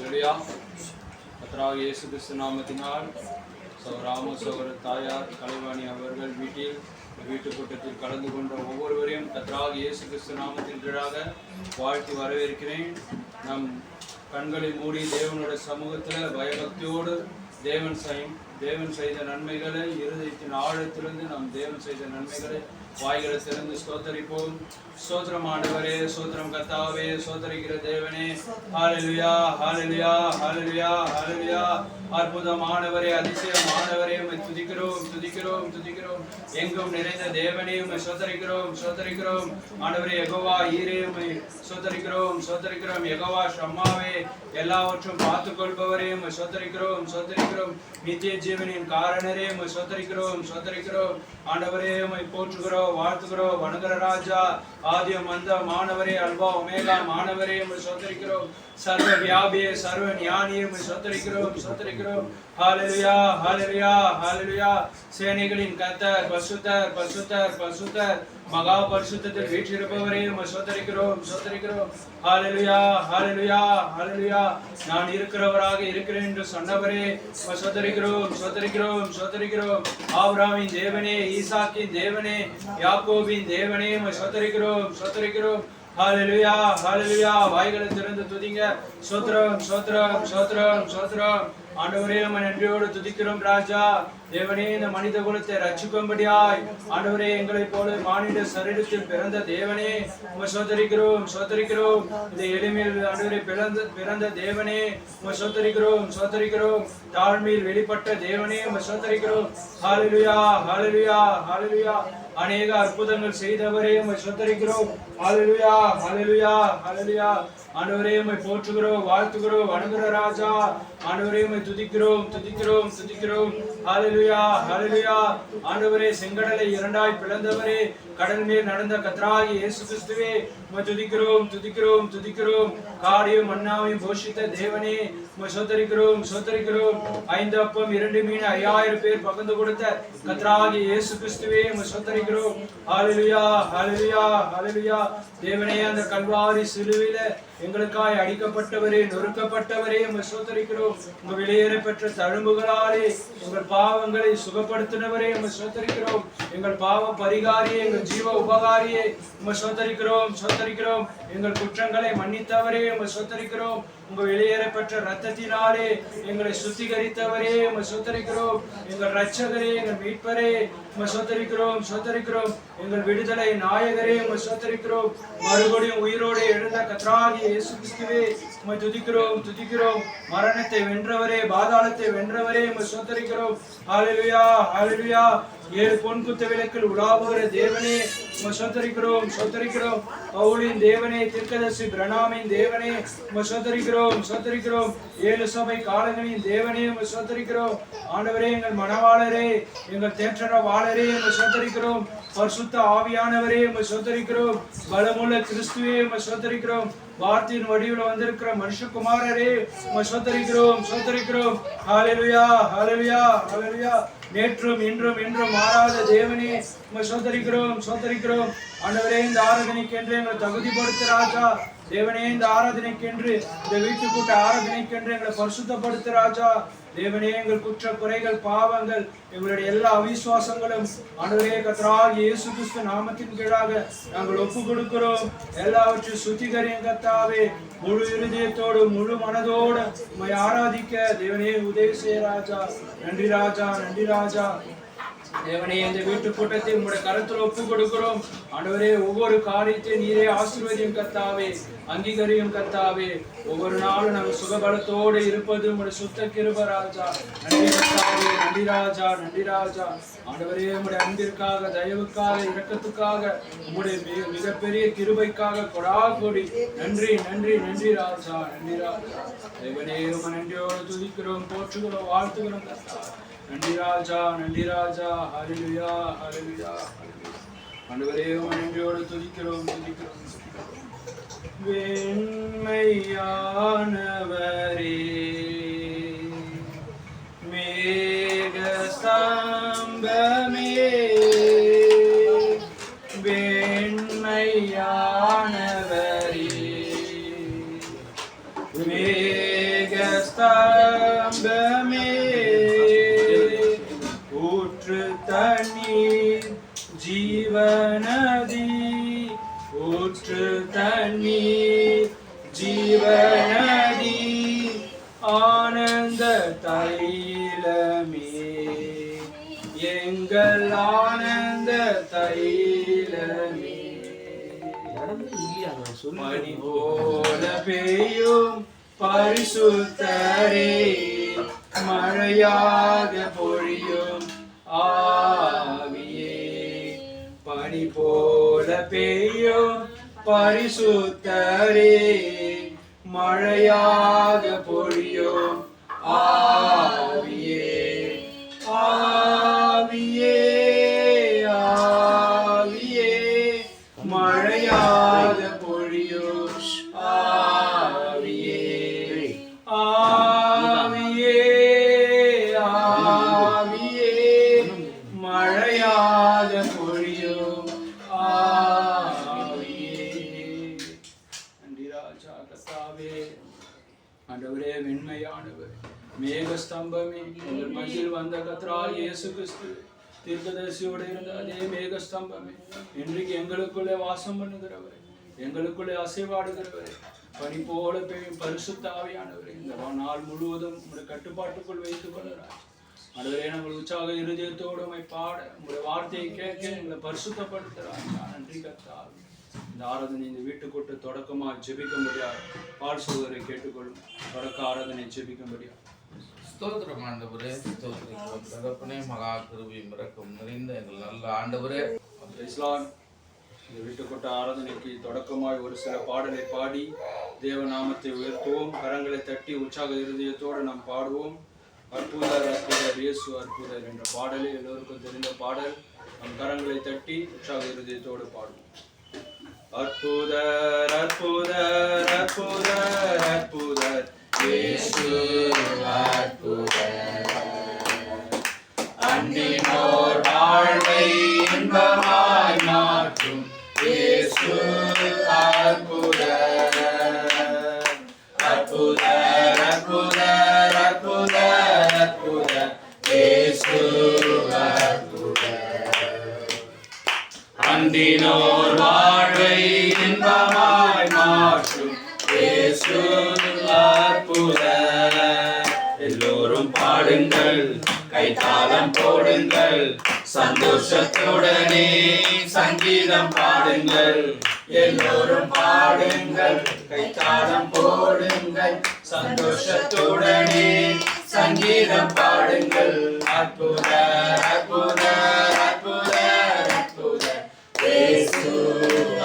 ஹல்லேலூயா. கர்த்தராகிய இயேசு கிறிஸ்து நாமத்தினால் ராமு சகோதர தாயார் கலைவாணி அவர்கள் வீட்டு கூட்டத்தில் கலந்து கொண்ட ஒவ்வொருவரையும் கர்த்தராகிய இயேசு கிறிஸ்து நாமத்தின் கீழாக வாழ்த்தி வரவேற்கிறேன். நம் கண்களை மூடி தேவனுடைய சமூகத்தில் பயபக்தியோடு தேவன் செய்த நன்மைகளை இருதயத்தின் ஆழத்திலிருந்து நாம் தேவன் செய்த நன்மைகளை வாய்களை திறந்து ஸ்தோத்தரிப்போம். ஸ்தோத்திரம் ஆண்டவரே, ஸ்தோத்திரம் கர்த்தாவே, ஸ்தோத்தரிக்கிற தேவனே. ஹல்லேலூயா, ஹல்லேலூயா, ஹல்லேலூயா, ஹல்லேலூயா. அற்புதமானவரே, அதிசயமானவரே, உம்மை துதிக்கிறோம், துதிக்கிறோம், துதிக்கிறோம். எங்கும் நிறைந்த தேவனே, உம்மை ஸ்தோத்தரிக்கிறோம், ஸ்தோத்தரிக்கிறோம். ஆண்டவரே யெகோவா ஈரே, உம்மை ஸ்தோத்தரிக்கிறோம், ஸ்தோத்தரிக்கிறோம். யெகோவா ஷம்மாவே, எல்லாவற்றும் பார்த்துக் கொள்பவரே, உம்மை ஸ்தோத்தரிக்கிறோம், ஸ்தோத்தரிக்கிறோம். நித்திய ஜீவனின் காரணரே, உம்மை ஸ்தோத்தரிக்கிறோம், ஸ்தோத்தரிக்கிறோம். ஆண்டவரே உம்மை போற்றுகிறோம், வாழ்த்துகிறோம். வணங்குற ராஜா, ஆதியம் அந்த மாணவரே, அல்வா ஒமேகா மாணவரே, உம்மை ஸ்தோத்தரிக்கிறோம். சர்வ வியாபியே, சர்வ ஞானியே, உம்மை ஸ்தோத்தரிக்கிறோம், ஸ்தோத்தரிக்கிறோம். ஹல்லேலூயா, ஹல்லேலூயா, ஹல்லேலூயா. சேனைகளின் கர்த்தர் பரிசுத்தர், பரிசுத்தர், பரிசுத்தர். மகா பரிசுத்தத்தில் வீற்றிருப்பவரே, உம்மை ஸ்தோத்தரிக்கிறோம், ஸ்தோத்தரிக்கிறோம். ஹல்லேலூயா, ஹல்லேலூயா, ஹல்லேலூயா. நான் இருக்கிறவராக இருக்கிறேன் என்று சொன்னவரே, உம்மை ஸ்தோத்தரிக்கிறோம், ஸ்தோத்தரிக்கிறோம், ஸ்தோத்தரிக்கிறோம். ஆபிரகாமின் தேவனே, ஈசாக்கின் தேவனே, யாக்கோபின் தேவனே, உம்மை ஸ்தோத்தரிக்கிறோம், ஸ்தோத்தரிக்கிறோம். ஹல்லேலூயா, ஹல்லேலூயா. வாய்களை திறந்து துதிங்க. ஸ்தோத்திரம், ஸ்தோத்திரம், ஸ்தோத்திரம், ஸ்தோத்திரம். ஆண்டவரே உம்மை நன்றியோடு துதிக்கிறோம் ராஜா. தேவனே, இந்த மனித குலத்தை ரட்சிக்கும்படியாய் ஆண்டவரே எங்களை போல மானிட சரீரத்தில் பிறந்த தேவனே, உம்மை ஸ்தோத்தரிக்கிறோம், ஸ்தோத்தரிக்கிறோம். இந்த எளிமையில் ஆண்டவரே பிறந்த தேவனே, உம்மை ஸ்தோத்தரிக்கிறோம், ஸ்தோத்தரிக்கிறோம். தாழ்மையில் வெளிப்பட்ட தேவனே, உம்மை ஸ்தோத்தரிக்கிறோம். ஹல்லேலூயா, ஹல்லேலூயா, ஹல்லேலூயா. அநேக அற்புதங்கள் செய்தவரே, உம்மை ஸ்தோத்தரிக்கிறோம். ஹல்லேலூயா, ஹல்லேலூயா, ஹல்லேலூயா. ஆண்டவரே உம்மை போற்றுகிறோம், வாழ்த்துகிறோம். வணங்குற ராஜா, ஆண்டவரே உம்மை துதிக்கிறோம், துதிக்கிறோம், துதிக்கிறோம். ஹல்லேலூயா, ஹல்லேலூயா. ஆண்டவரே செங்கடலை இரண்டாய் பிளந்தவரே, கடல் மேல் நடந்த கர்த்தராகிய இயேசு கிறிஸ்துவே, உம்மை துதிக்கிறோம், துதிக்கிறோம், துதிக்கிறோம். காடியும் மன்னாவையும் போஷித்த தேவனே, உம்மை ஸ்தோத்தரிக்கிறோம், ஸ்தோத்தரிக்கிறோம். 5 அப்பம் 2 மீன் 5000 பேர் பகிர்ந்து கொடுத்த கர்த்தராகிய இயேசு கிறிஸ்துவே, உம்மை ஸ்தோத்தரிக்கிறோம். ஹல்லேலூயா, ஹல்லேலூயா, ஹல்லேலூயா. தேவனே, அந்த கல்வாரி சிலுவையில எங்களுக்காய் அடிக்கப்பட்டவரே, நொறுக்கப்பட்டவரே, உம்மை ஸ்தோத்தரிக்கிறோம். உங்க வெளியேற பெற்ற தழும்புகளாலே எங்கள் பாவங்களை சுகப்படுத்தினவரே, உம்மை ஸ்தோத்தரிக்கிறோம். எங்கள் பாவ பரிகாரியே, எங்கள் ஜீவ உபகாரியே, உம்மை ஸ்தோத்தரிக்கிறோம், ஸ்தோத்தரிக்கிறோம். எங்கள் குற்றங்களை மன்னித்தவரே, உம்மை ஸ்தோத்தரிக்கிறோம். உங்க வெளியேற பெற்ற இரத்தத்தினாலே எங்களை சுத்திகரித்தவரே, உம்மை ஸ்தோத்தரிக்கிறோம். எங்கள் இரட்சகரே, எங்கள் மீட்பரே, உம்மை ஸ்தோத்தரிக்கிறோம், ஸ்தோத்தரிக்கிறோம். எங்கள் விடுதலை நாயகரே, உம்மை ஸ்தோத்தரிக்கிறோம். மறுபடியும் உயிரோடு எழுந்த கர்த்தராகிய இயேசு கிறிஸ்துவே, உம்மை துதிக்கிறோம், துதிக்கிறோம். மரணத்தை வென்றவரே, பாதாளத்தை வென்றவரே, உம்மை ஸ்தோத்தரிக்கிறோம். ஹல்லேலூயா, ஹல்லேலூயா. 7 பொன் குத்த விளக்கில் உலாவுகிற தேவனே, உம்மை ஸ்தோத்தரிக்கிறோம், ஸ்தோத்தரிக்கிறோம். பவுலின் தேவனே, தீர்க்கதரிசி பிரணாமின் தேவனே, உம்மை ஸ்தோத்தரிக்கிறோம், ஸ்தோத்தரிக்கிறோம். 7 சபை காலங்களின் தேவனே, உம்மை ஸ்தோத்தரிக்கிறோம். ஆண்டவரே, எங்கள் மனவாளரே, எங்கள் தேற்றரவாளரே, உம்மை ஸ்தோத்தரிக்கிறோம். பரிசுத்த ஆவியானவரே, உம்மை ஸ்தோத்தரிக்கிறோம். பலமுள்ள கிறிஸ்துவே, உம்மை ஸ்தோத்தரிக்கிறோம். வார்த்தையின் வடிவில் வந்திருக்கிற மனுஷகுமாரரே, உம்மை ஸ்தோத்தரிக்கிறோம், ஸ்தோத்தரிக்கிறோம். ஹல்லேலூயா, ஹல்லேலூயா, ஹல்லேலூயா. நேற்றும் இன்றும் என்றும் மாறாத தேவனே, உம்மை ஸ்தோத்தரிக்கிறோம், ஸ்தோத்தரிக்கிறோம். ஆண்டவரே, இந்த ஆராதனைக்கென்று எங்களை தகுதிப்படுத்த ராஜா. தேவனே, இந்த ஆராதனைக்கென்று, இந்த வீட்டுக்கூட்ட ஆராதனைக்கென்று எங்களை பரிசுத்தப்படுத்த ராஜா. தேவனே, எங்கள் குற்ற குறைகள் பாவங்கள் எங்களுடைய எல்லா அவிசுவாசங்களும் ஆண்டவரே கர்த்தராகிய இயேசு கிறிஸ்து நாமத்தின் கீழாக நாங்கள் ஒப்பு கொடுக்கிறோம். எல்லாவற்றையும் சுத்திகரியும் கர்த்தாவே. முழு இருதயத்தோடு முழு மனதோடு உம்மை ஆராதிக்க தேவனே உதவி செய்ய ராஜா. நன்றி ராஜா, நன்றி ராஜா. தேவனே, இந்த வீட்டு கூட்டத்தை உங்களுடைய கருத்தில் ஒப்பு கொடுக்கிறோம். ஆண்டவரே, ஒவ்வொரு காரியத்தையும் நீரே ஆசீர்வதியும் கர்த்தாவே, அங்கீகரியும் கர்த்தாவே. ஒவ்வொரு நாளும் நாங்கள் சுகபலத்தோடு இருப்பது உங்களுடைய சுத்த கிருபை ராஜா. நன்றி கர்த்தாவே, நன்றி ராஜா, நன்றி ராஜா. ஆண்டவரே, உங்களுடைய அன்பிற்காக, தயவுக்காக, இரக்கத்துக்காக, உங்களுடைய மிகப்பெரிய கிருபைக்காக கொடாகொடி நன்றி, நன்றி, நன்றி ராஜா, நன்றி ராஜா. தேவனே, உம்மை நன்றியோடு துதிக்கிறோம், போற்றுகிறோம், வாழ்த்துகிறோம் கர்த்தா. நன்றி ராஜா, நன்றி ராஜா. ஹல்லேலூயா, ஹல்லேலூயா, ஹல்லேலூயா. ஆண்டவரே, உம்மை நன்றியோடு துதிக்கிறோம், துதிக்கிறோம். வெண்மையானவரே, மேகஸ்தம்பமே, வெண்மையானவரே, மேக ஸ்தம்பமே ஊற்று தண்ணீர் ஜீவநதி ஊற்று தண்ணீர் ஜீவநதி ஆனந்த தைலமே எங்கள் ஆனந்த தைலமே மணி போல பெய்யும் பரிசுத்தரே மழையாக பொழியும் ஆவியே பனி போல பெய்யும் பரிசுத்தரே மழையாக பொழியும் ஆவியே ஆவியே ஆவியே மழையாக பொழியும் ஆவியே ஆவியே ஆவியே மழையாக பொழியும் ஆவியே. நன்றி ராஜா கர்த்தாவே. ஆண்டவரே வெண்மையானவர் மேகஸ்தம்பமே எங்கள் மத்தியில் வந்த கர்த்தராகிய இயேசு கிறிஸ்து தீர்க்கதரிசியோடு இருந்த அதே மேகஸ்தம்பமே இன்றைக்கு எங்களுக்குள்ளே வாசம் பண்ணுகிறவரே எங்களுக்குள்ளே அசைவாடுகிறவரே பனி போல பெய்யும் பரிசுத்த ஆவியானவரே இந்த நாள் முழுவதும் உங்களுடைய கட்டுப்பாட்டுக்குள் வைத்துக் கொள்கிறார். அதுவரை நாங்கள் உற்சாக இருதயத்தோடு உம்மை பாட உங்களுடைய வார்த்தையை கேட்க எங்களை பரிசுத்தப்படுத்துகிறார். நன்றி கர்த்தாவே. இந்த ஆராதனை இந்த வீட்டுக்கூட்டு தொடக்கமாக ஜெபிக்கும்படியாக பால் சகோதரை கேட்டுக்கொள்ளும். தொடக்க ஆராதனை ஜெபிக்கும்படியாக. ஸ்தோத்திரம் ஆண்டவரே, ஸ்தோத்திரம் தகப்பனே, மகா கிருபையும் இரக்கம் நிறைந்த எங்கள் நல்ல ஆண்டவரே. இந்த வீட்டுக்கூட்ட ஆராதனைக்கு தொடக்கமாய் ஒரு சில பாடலை பாடி தேவநாமத்தை உயர்த்துவோம். கரங்களை தட்டி உற்சாக இருதயத்தோடு நாம் பாடுவோம். அற்புதர் அற்புதர் இயேசு அற்புதர் என்ற பாடலை எல்லோருக்கும் தெரிந்த பாடல். நம் கரங்களை தட்டி உற்சாக இருதயத்தோடு பாடுவோம். அற்புதர் அற்புதர் அற்புதர் அற்புதர் இயேசு அற்புதர் அன்பினோர் வாழ்வை இன்பமாய் மாற்றும் இயேசு அற்புதர் அற்புதர் அற்புதர் அற்புதர் அற்புதர் இயேசு அற்புதர் அன்பினோர் வாழ்வை இன்பமாய் மாற்றும் இயேசு அற்புதர். எல்லோரும் பாடுங்கள், கைத்தாளம் போடுங்கள், சந்தோஷத்துடனே சங்கீதம் பாடுங்கள். எல்லோரும் பாடுங்கள், கைத்தாளம் போடுங்கள், சந்தோஷத்துடனே சங்கீதம் பாடுங்கள். அற்புதர் அற்புதர் அற்புதர் அற்புதர் இயேசு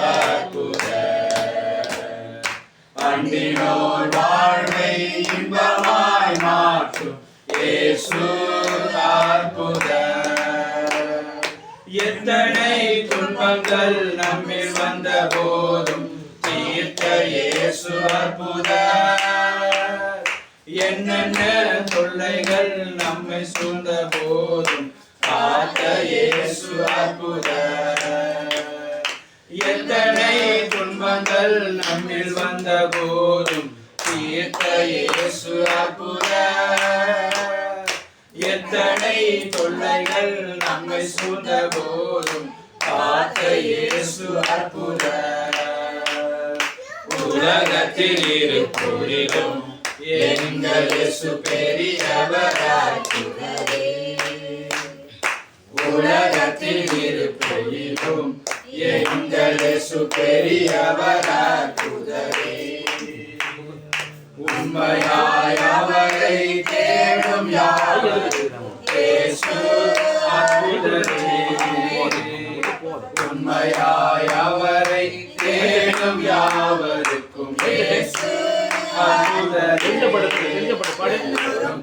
அற்புதர் அன்பினோர் வாழ்வை இன்பமாய் மாற்றும் இயேசு அற்புதர். எத்தனை துன்பங்கள் நம்மில் வந்த போதும் தீர்த்த இயேசு அற்புதர். என்னென்ன தொல்லைகள் நம்மை சூழ்ந்த போதும் காத்த இயேசு அற்புதர். எத்தனை துன்பங்கள் நம்மில் வந்த போதும் தீர்த்த இயேசு அற்புதர். எத்தனை தொல்லைகள் நம்மை சூழ்ந்த போதும் காத்த இயேசு அற்புதர். உலகத்தில் இருப்போரிலும் எங்கள் இயேசு பெரியவராய். உலகத்தில் இருப்போரிலும் எங்கள் இயேசு பெரியவராய். உண்மையாய் அவரை தேடும் யாவருக்கும் இயேசு அற்புதரே. உண்மையாய் அவரை தேடும் யாவருக்கும் இயேசு அற்புதரே.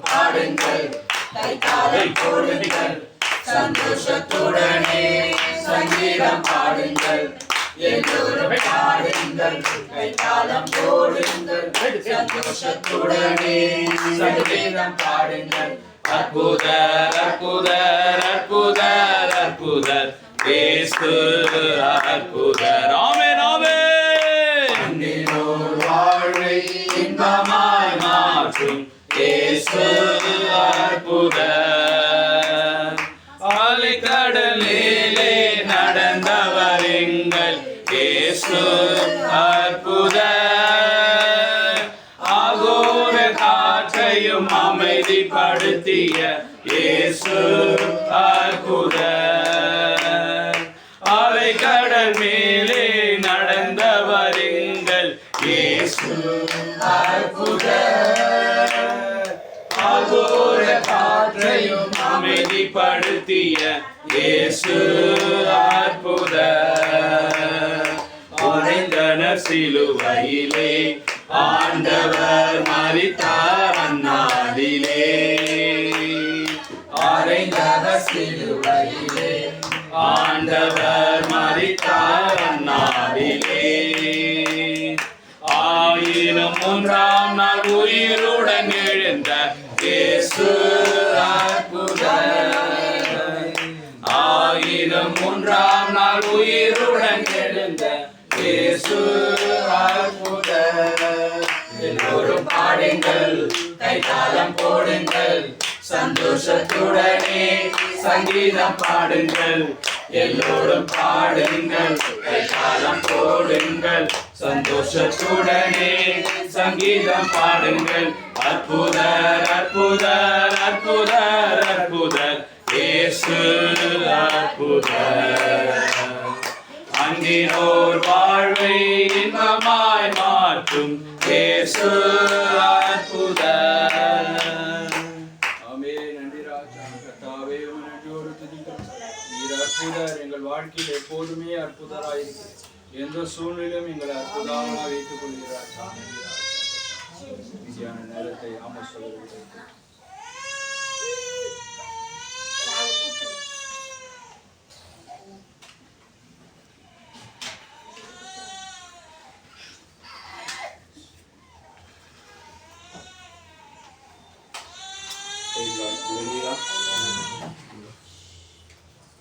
பாடுங்கள், கைத்தாளம் போடுங்கள், சந்தோஷத்துடனே சங்கீதம் பாடுங்கள். எல்லோரும் பாடுங்கள், கைத்தாளம் போடுங்கள், சந்தோஷத்துடனே சங்கீதம் பாடுங்கள். அற்புதர் அற்புதர் அற்புதர் அற்புதர் இயேசு அற்புதர். ஆமென் ஆமென். அன்பினோர் வாழ்வை இன்பமாய் மாற்றும் காட்டும் இயேசு அற்புதர். ஆலைக்கடலிலே நடந்தவர் எங்கள் இயேசு அற்புதர். ஆகோர காற்றையும் அமைதிப்படுத்திய இயேசு அற்புதர். ஆலைக்கடல் மேலே நடந்தவர் எங்கள் இயேசு அற்புதர். ஆகோர காற்றையும் அமைதிப்படுத்திய இயேசு அற்புதர். உறைந்தனர் சிலுவையிலே ஆண்டவர் மரித்தார் அந்நாளிலே. அறைந்தவர் சிலுவையிலே ஆண்டவர் மரித்தார் அந்நாளிலே. 1001ஆம் நாள் உயிருடன் எழுந்த இயேசு அற்புதர். 1001ஆம் நாள் உயிருடன் எழுந்த இயேசு அற்புதர். எல்லோரும் பாடுங்கள், கைத்தாளம் போடுங்கள், சந்தோஷத்துடனே சங்கீதம் பாடுங்கள். எல்லோரும் பாடுங்கள், கைத்தாளம் போடுங்கள், சந்தோஷத்துடனே சங்கீதம் பாடுங்கள். அற்புதர் அற்புதர் அற்புதர் அற்புதர் இயேசு அற்புதர். அங்கினோர் வாழ்வை இன்பமாய் மாற்றும் இயேசு அற்புதர். ஆமே. நன்றி ராஜா. கர்த்தாவே உம்மை நன்றியோடு துதிக்கிறோம். நீர் அற்புதர். எங்கள் வாழ்க்கையில் எப்போதுமே அற்புதராயிருக்கிறீர். எந்த சூழ்நிலையும் எங்களை அற்புதமாக வைத்துக் கொள்கிறார். மீதியான நேரத்தை ஆமோஸ் அவர்களுக்கு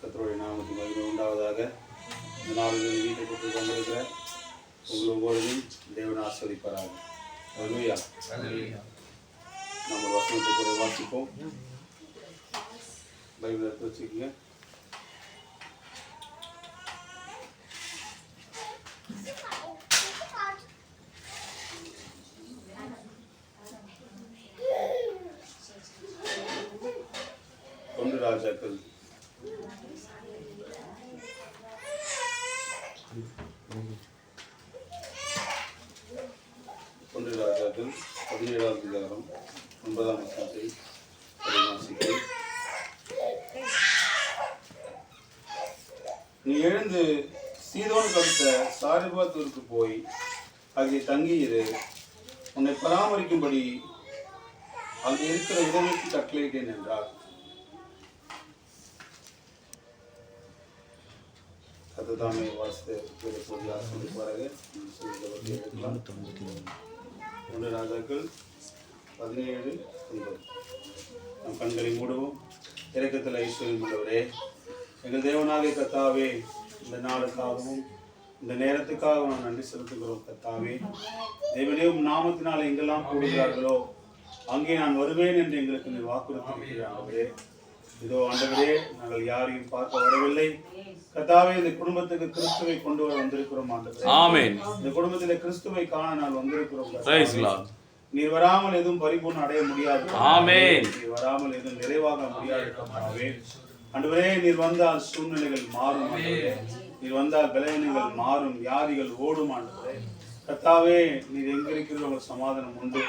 கர்த்தருடைய நாமத்துக்கு மகிமை உண்டாவதாக. இந்த நாளில் வீட்டை போட்டு கொண்டிருக்கிற உங்கள் ஒவ்வொருவரையும் தேவன் ஆசீர்வதிப்பாராக. அல்லேலூயா. நம்ம வசனத்தை கூட வாசிப்போம். பைபிள் எடுத்து வச்சுக்கோங்க. ஒன்று ராஜாக்கள் 17ஆம் அதிகாரம் 9ஆம் வசனத்தை வாசிக்கிறேன். நீ எழுந்து சீதோனுக்கு அடுத்த சாரிபாத்தூருக்கு போய் அங்கே தங்கியிரு. உன்னை பராமரிக்கும்படி அங்கே இருக்கிற விதவைக்கு கட்டளையிட்டேன் என்றார். அதுதாமே வாசித்து ஆசிரியப்பார்கள். 1 ராஜாக்கள் 17:9. நம் கண்களை மூடுவோம். இரக்கத்தில் ஐஸ்வர்யம் உள்ளவரே, எங்கள் தேவனாகிய கர்த்தாவே, இந்த நாளுக்காகவும் இந்த நேரத்துக்காக நாம் நன்றி செலுத்துகிறோம். கர்த்தாவே தேவனே, உம் நாமத்தினால் எங்கெல்லாம் கூடுகிறார்களோ அங்கே நான் வருவேன் என்று எங்களுக்கு நீ வாக்குறுத்திருக்கிறார்களே. இதோ ஆண்டவரே, நாங்கள் யாரையும் பார்க்க வரவில்லை. கர்த்தாவே, இந்த குடும்பத்துக்கு கிறிஸ்துவை கொண்டு வர வந்திருக்கிறோம். ஆண்டவரே, ஆமென். இந்த குடும்பத்திலே கிறிஸ்துவை காண நான் வந்திருக்கிறோம். Praise Lord. நீர் வராமல் எதுவும் பரிபூர்ணம் அடைய முடியாது. ஆமென். நீர் வராமல் எதுவும் நிறைவாக முடியாது. கர்த்தாவே, ஆண்டவரே, நீர் வந்தால் சூழ்நிலைகள் மாறும். ஆண்டவரே, நீர் வந்தால் பலவீனங்கள் மாறும், வியாதிகள் ஓடும். ஆண்டவரே, கர்த்தாவே, நீர் எங்க இருக்கிறீர்களோ உங்களுக்கு சமாதானம் உண்டு.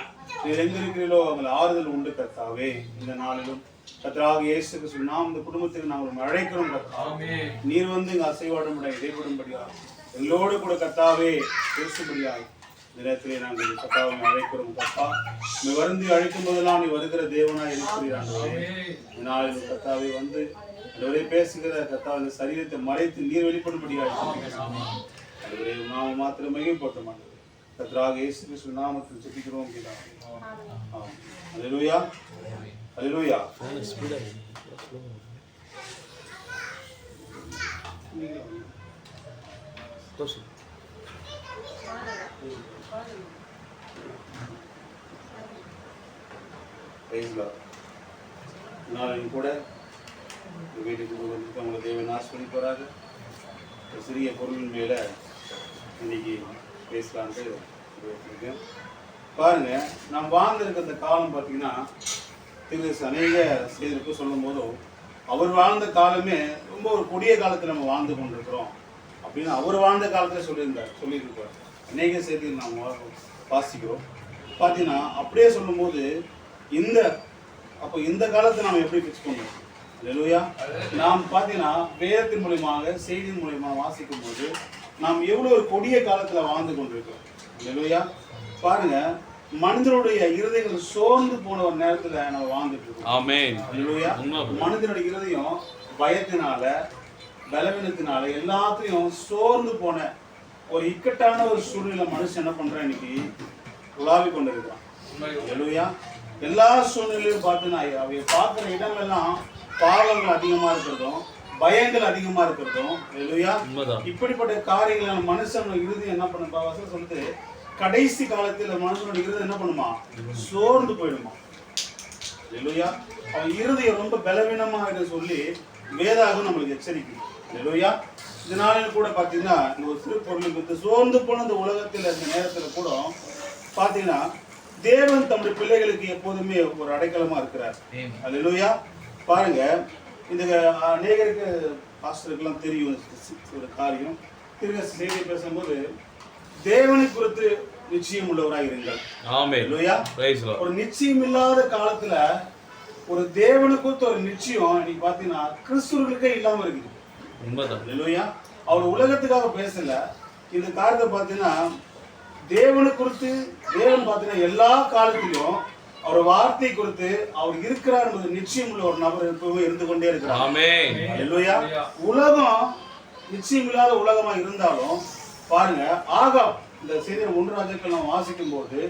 நீர் எங்க இருக்கிறீர்களோ உங்களுக்கு ஆறுதல் உண்டு. கர்த்தாவே, இந்த நாளிலும் கர்த்தராகிய இயேசு கிறிஸ்து நாம் இந்த குடும்பத்துக்கு நாங்கள் அழைக்கிறோம். கர்த்தாவே, நீர் வந்து இங்கு அசைவாடும்படியாக இடைப்படும்படியாக எங்களோடு கூட கர்த்தாவே பேசும்படியாக இந்த நேரத்திலே நாங்கள் கர்த்தாவை அழைக்கிறோம். கர்த்தா, நீ வருந்தி அழைக்கும் போதெல்லாம் நீ வருகிற தேவனாய் இருக்கிறார்களே. இந்த நாளில் கர்த்தாவே வந்து அதுவரை பேசுகிற கர்த்தாவை இந்த சரீரத்தை மறைத்து நீர் வெளிப்படும்படியாக அதுவரை நாம மாத்திரம் மகிமைப்பட்ட மாட்டோம். கர்த்தராகிய இயேசு கிறிஸ்து நாமத்தில் ஜெபிக்கிறோம். அல்லேலூயா. Hallelujah. நாளையும் கூட வீட்டுக்கு உங்களை தேவன் ஆஸ்வதிப்பாராக. ஒரு சிறிய பொருளின் மேலே இன்னைக்கு பேசலான்ட்டு இருக்கேன். பாருங்க, நாம் வாழ்ந்திருக்க அந்த காலம் பார்த்தீங்கன்னா அநேக செய்திருக்கும் சொல்லும் போதும் அவர் வாழ்ந்த காலமே ரொம்ப ஒரு கொடிய காலத்தில் நம்ம வாழ்ந்து கொண்டிருக்கிறோம் அப்படின்னு அவர் வாழ்ந்த காலத்தில் சொல்லியிருப்பார். அநேக செய்திகள் நாம் வாசிக்கிறோம். பார்த்தீங்கன்னா அப்படியே சொல்லும்போது இந்த காலத்தை நாம் எப்படி ஃபிக்ஸ் பண்ணுவோம்? அல்லேலூயா. நாம் பார்த்தீங்கன்னா வேதத்தின் மூலியமாக செய்தியின் மூலியமாக வாசிக்கும் போது நாம் எவ்வளோ ஒரு கொடிய காலத்தில் வாழ்ந்து கொண்டிருக்கிறோம். அல்லேலூயா. பாருங்க, மனிதனுடைய இருதயங்கள் சோர்ந்து போன ஒரு நேரத்துல நம்ம வாழ்ந்துட்டு இருக்கோம். ஆமென். அல்லேலூயா. மனிதனுடைய இருதயம் பயத்தினால, பலவீனத்தினால எல்லாத்தையும் சோர்ந்து போன ஒரு இக்கட்டான ஒரு சூழ்நிலை மனுஷன் என்ன பண்றான், இன்னைக்கு உலாவி கொண்டிருக்கிறான். அல்லேலூயா. எல்லா சூழ்நிலையும் பார்த்தீங்கன்னா அவைய பார்க்குற இடமெல்லாம் பாவங்கள் அதிகமா இருக்கிறதும், பயங்கள் அதிகமா இருக்கிறதும். அல்லேலூயா. இப்படிப்பட்ட காரியங்கள் மனுஷன் இருதயம் என்ன பண்ண வசனம் சொல்லுது, கடைசி காலத்தில் மனுஷனோட இருதயம் என்ன பண்ணுமா, சோர்ந்து போயிடுமா. அல்லேலூயா. அவன் இருதயம் ரொம்ப பலவீனமா சொல்லி வேதாகம் நம்மளுக்கு எச்சரிக்கும். அல்லேலூயா. இதனால கூட பார்த்தீங்கன்னா இந்த ஒரு சிறு பொருளுக்கு சோர்ந்து போன இந்த உலகத்தில் இந்த நேரத்தில் கூட பார்த்தீங்கன்னா தேவன் தம்முடைய பிள்ளைகளுக்கு எப்போதுமே ஒரு அடைக்கலமா இருக்கிறார். அல்லேலூயா. பாருங்க, இந்த அநேகருக்கு பாஸ்டருக்கெல்லாம் தெரியும் ஒரு காரியம். திரும்ப செய்தி பேசும்போது தேவனை குறித்து நிச்சயம் உள்ளவராக இருங்கள். அல்லேலூயா. ஒரு நிச்சயம் இல்லாத காலத்துல ஒரு தேவனை குறித்து ஒரு நிச்சயம் இன்னைக்கு பாத்தீங்கன்னா கிறிஸ்துவர்களுக்கே இல்லாம இருக்குது. அல்லேலூயா. அவர் உலகத்துக்காக பேசல. இந்த காரியத்தை பாத்தீங்கன்னா தேவனை குறித்து தேவன் பாத்தீங்கன்னா எல்லா காலத்திலும் அவர் வார்த்தை குறித்து அவர் இருக்கிறார் என்பது நிச்சயம் உள்ள ஒரு நபர் எப்பவுமே இருந்து கொண்டே இருக்கிறார். அல்லேலூயா. உலகம் நிச்சயம் இல்லாத உலகமா இருந்தாலும் பாருங்க, ஆகாப் இந்த செய்தியை 1 ராஜாக்கள் நம்ம வாசிக்கும் போது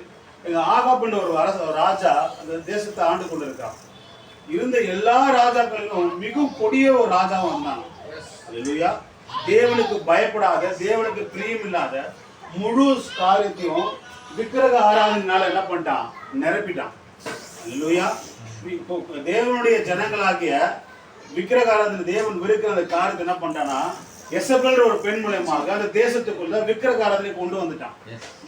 ஆகாப் என்ற ஒரு ராஜா அந்த தேசத்தை ஆண்டு கொண்டிருக்கான். இருந்த எல்லா ராஜாக்களிலும் மிகவும் கொடிய ஒரு ராஜாவும் வந்தாங்க. அல்லேலூயா. தேவனுக்கு பயப்படாத, தேவனுக்கு பிரியம் இல்லாத முழு காரியத்தையும் விக்கிரக ஆராதனையினால என்ன பண்ணிட்டான், நிரப்பிட்டான். அல்லேலூயா. தேவனுடைய ஜனங்களாகிய விக்கிரக ஆராதனை தேவன் வெறுக்கிற அந்த காரியத்தை என்ன பண்ணிட்டானா, எசபெல் ஒரு பெண் மூலமாக அந்த தேசத்துக்குள்ள விக்கிரக ஆராதனை கொண்டு வந்துட்டான்.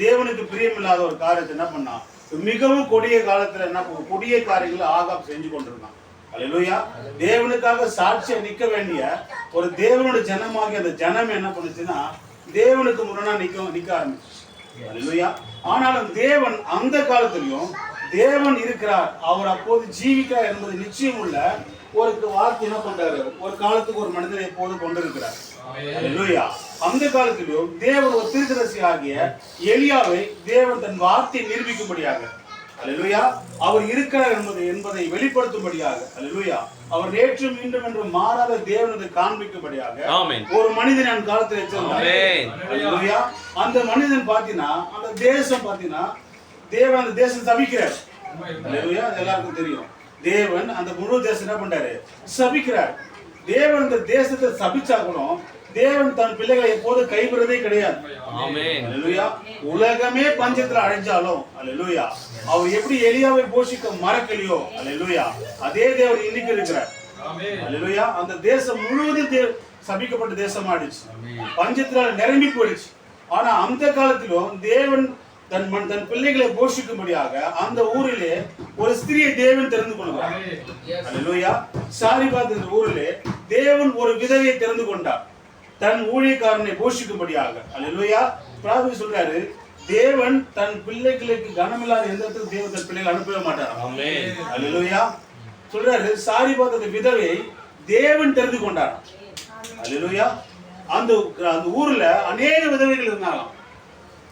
தேவனுக்கு பிரியமில்லாத ஒரு காரியத்தை என்ன பண்ணான், மிகவும் கொடிய காலத்துல என்ன கொடிய காரியங்களை ஆகாப் செஞ்சு கொண்டிருந்தான். அல்லேலூயா. தேவனுக்காக சாட்சியா நிக்க வேண்டிய ஒரு தேவனுடைய ஜனமாகிய அந்த ஜனம் என்ன பண்ணுச்சுன்னா தேவனுக்கு முரணா நிக்க ஆரம்பிச்சு. அல்லேலூயா. ஆனாலும் தேவன் அந்த காலத்திலையும் தேவன் இருக்கிறார், அவர் அப்போது ஜீவிக்கிறார் என்பது நிச்சயம் உள்ள ஒரு வார்த்தை என்ன பண்றாரு, ஒரு காலத்துக்கு ஒரு மனிதனை எப்போது கொண்டிருக்கிறார். அல்லேலூயா. அந்த காலத்திலும் தேவன் ஒரு தீர்க்கதரிசி ஆகிய எலியாவை தேவன் தன் வார்த்தையை நிரூபிக்கும்படியாக, அல்லேலூயா, அவர் இருக்கிறார் என்பதை வெளிப்படுத்தும்படியாக, அல்லேலூயா, அவர் நேற்றும் இன்றும் என்றும் மாறாத தேவனை காண்பிக்கும்படியாக ஒரு மனிதன் அந்த காலத்தில் வச்சிருந்தார். அல்லேலூயா. அந்த மனிதன் பாத்தீங்கன்னா அந்த தேசம் பாத்தீங்கன்னா தேவன் அந்த தேசம் சபிக்கிறார். அல்லேலூயா. எல்லாருக்கும் தெரியும், தேவன் அந்த முழு தேசம் என்ன பண்றாரு, சபிக்கிறார். தேவன் அந்த தேசத்தை சபிச்சாக்கணும், தேவன் தன் பிள்ளைகளை எப்போது கைவிடுறதே கிடையாது. அல்லேலூயா. உலகமே பஞ்சத்துல அழிஞ்சாலும், அல்லேலூயா, அவர் எப்படி எலியாவை போஷிக்க மறக்கலையோ, அல்லேலூயா, அதே தேவன் இன்னைக்கு இருக்கிறார். அல்லேலூயா. அந்த தேசம் முழுவதும் சபிக்கப்பட்ட தேசம் ஆயிடுச்சு, பஞ்சத்தினால நிரம்பி போயிடுச்சு. ஆனா அந்த காலத்திலும் தேவன் தன் பிள்ளைகளை போஷிக்கும்படியாக அந்த ஊரிலே ஒரு ஸ்திரியை தேவன் தெரிந்து கொள்கிறார். அல்லேலூயா. சாரிபாத் என்ற ஊரிலே தேவன் ஒரு விதவையை தெரிந்து கொண்டார் தன் ஊழியக்காரனை போஷிக்கும்படியாக. அல்லேலூயா. பிரார்த்தனை சொல்றாரு, தேவன் தன் பிள்ளைகளுக்கு கனமில்லாத எந்த இடத்துக்கு தேவன் தன் பிள்ளைகளை அனுப்பவே மாட்டார். அல்லேலூயா. சொல்றாரு, சாரிபாத் என்ற விதவையை தேவன் தெரிந்து கொண்டார். அல்லேலூயா. அந்த ஊர்ல அநேக விதவைகள் இருந்தாலும்,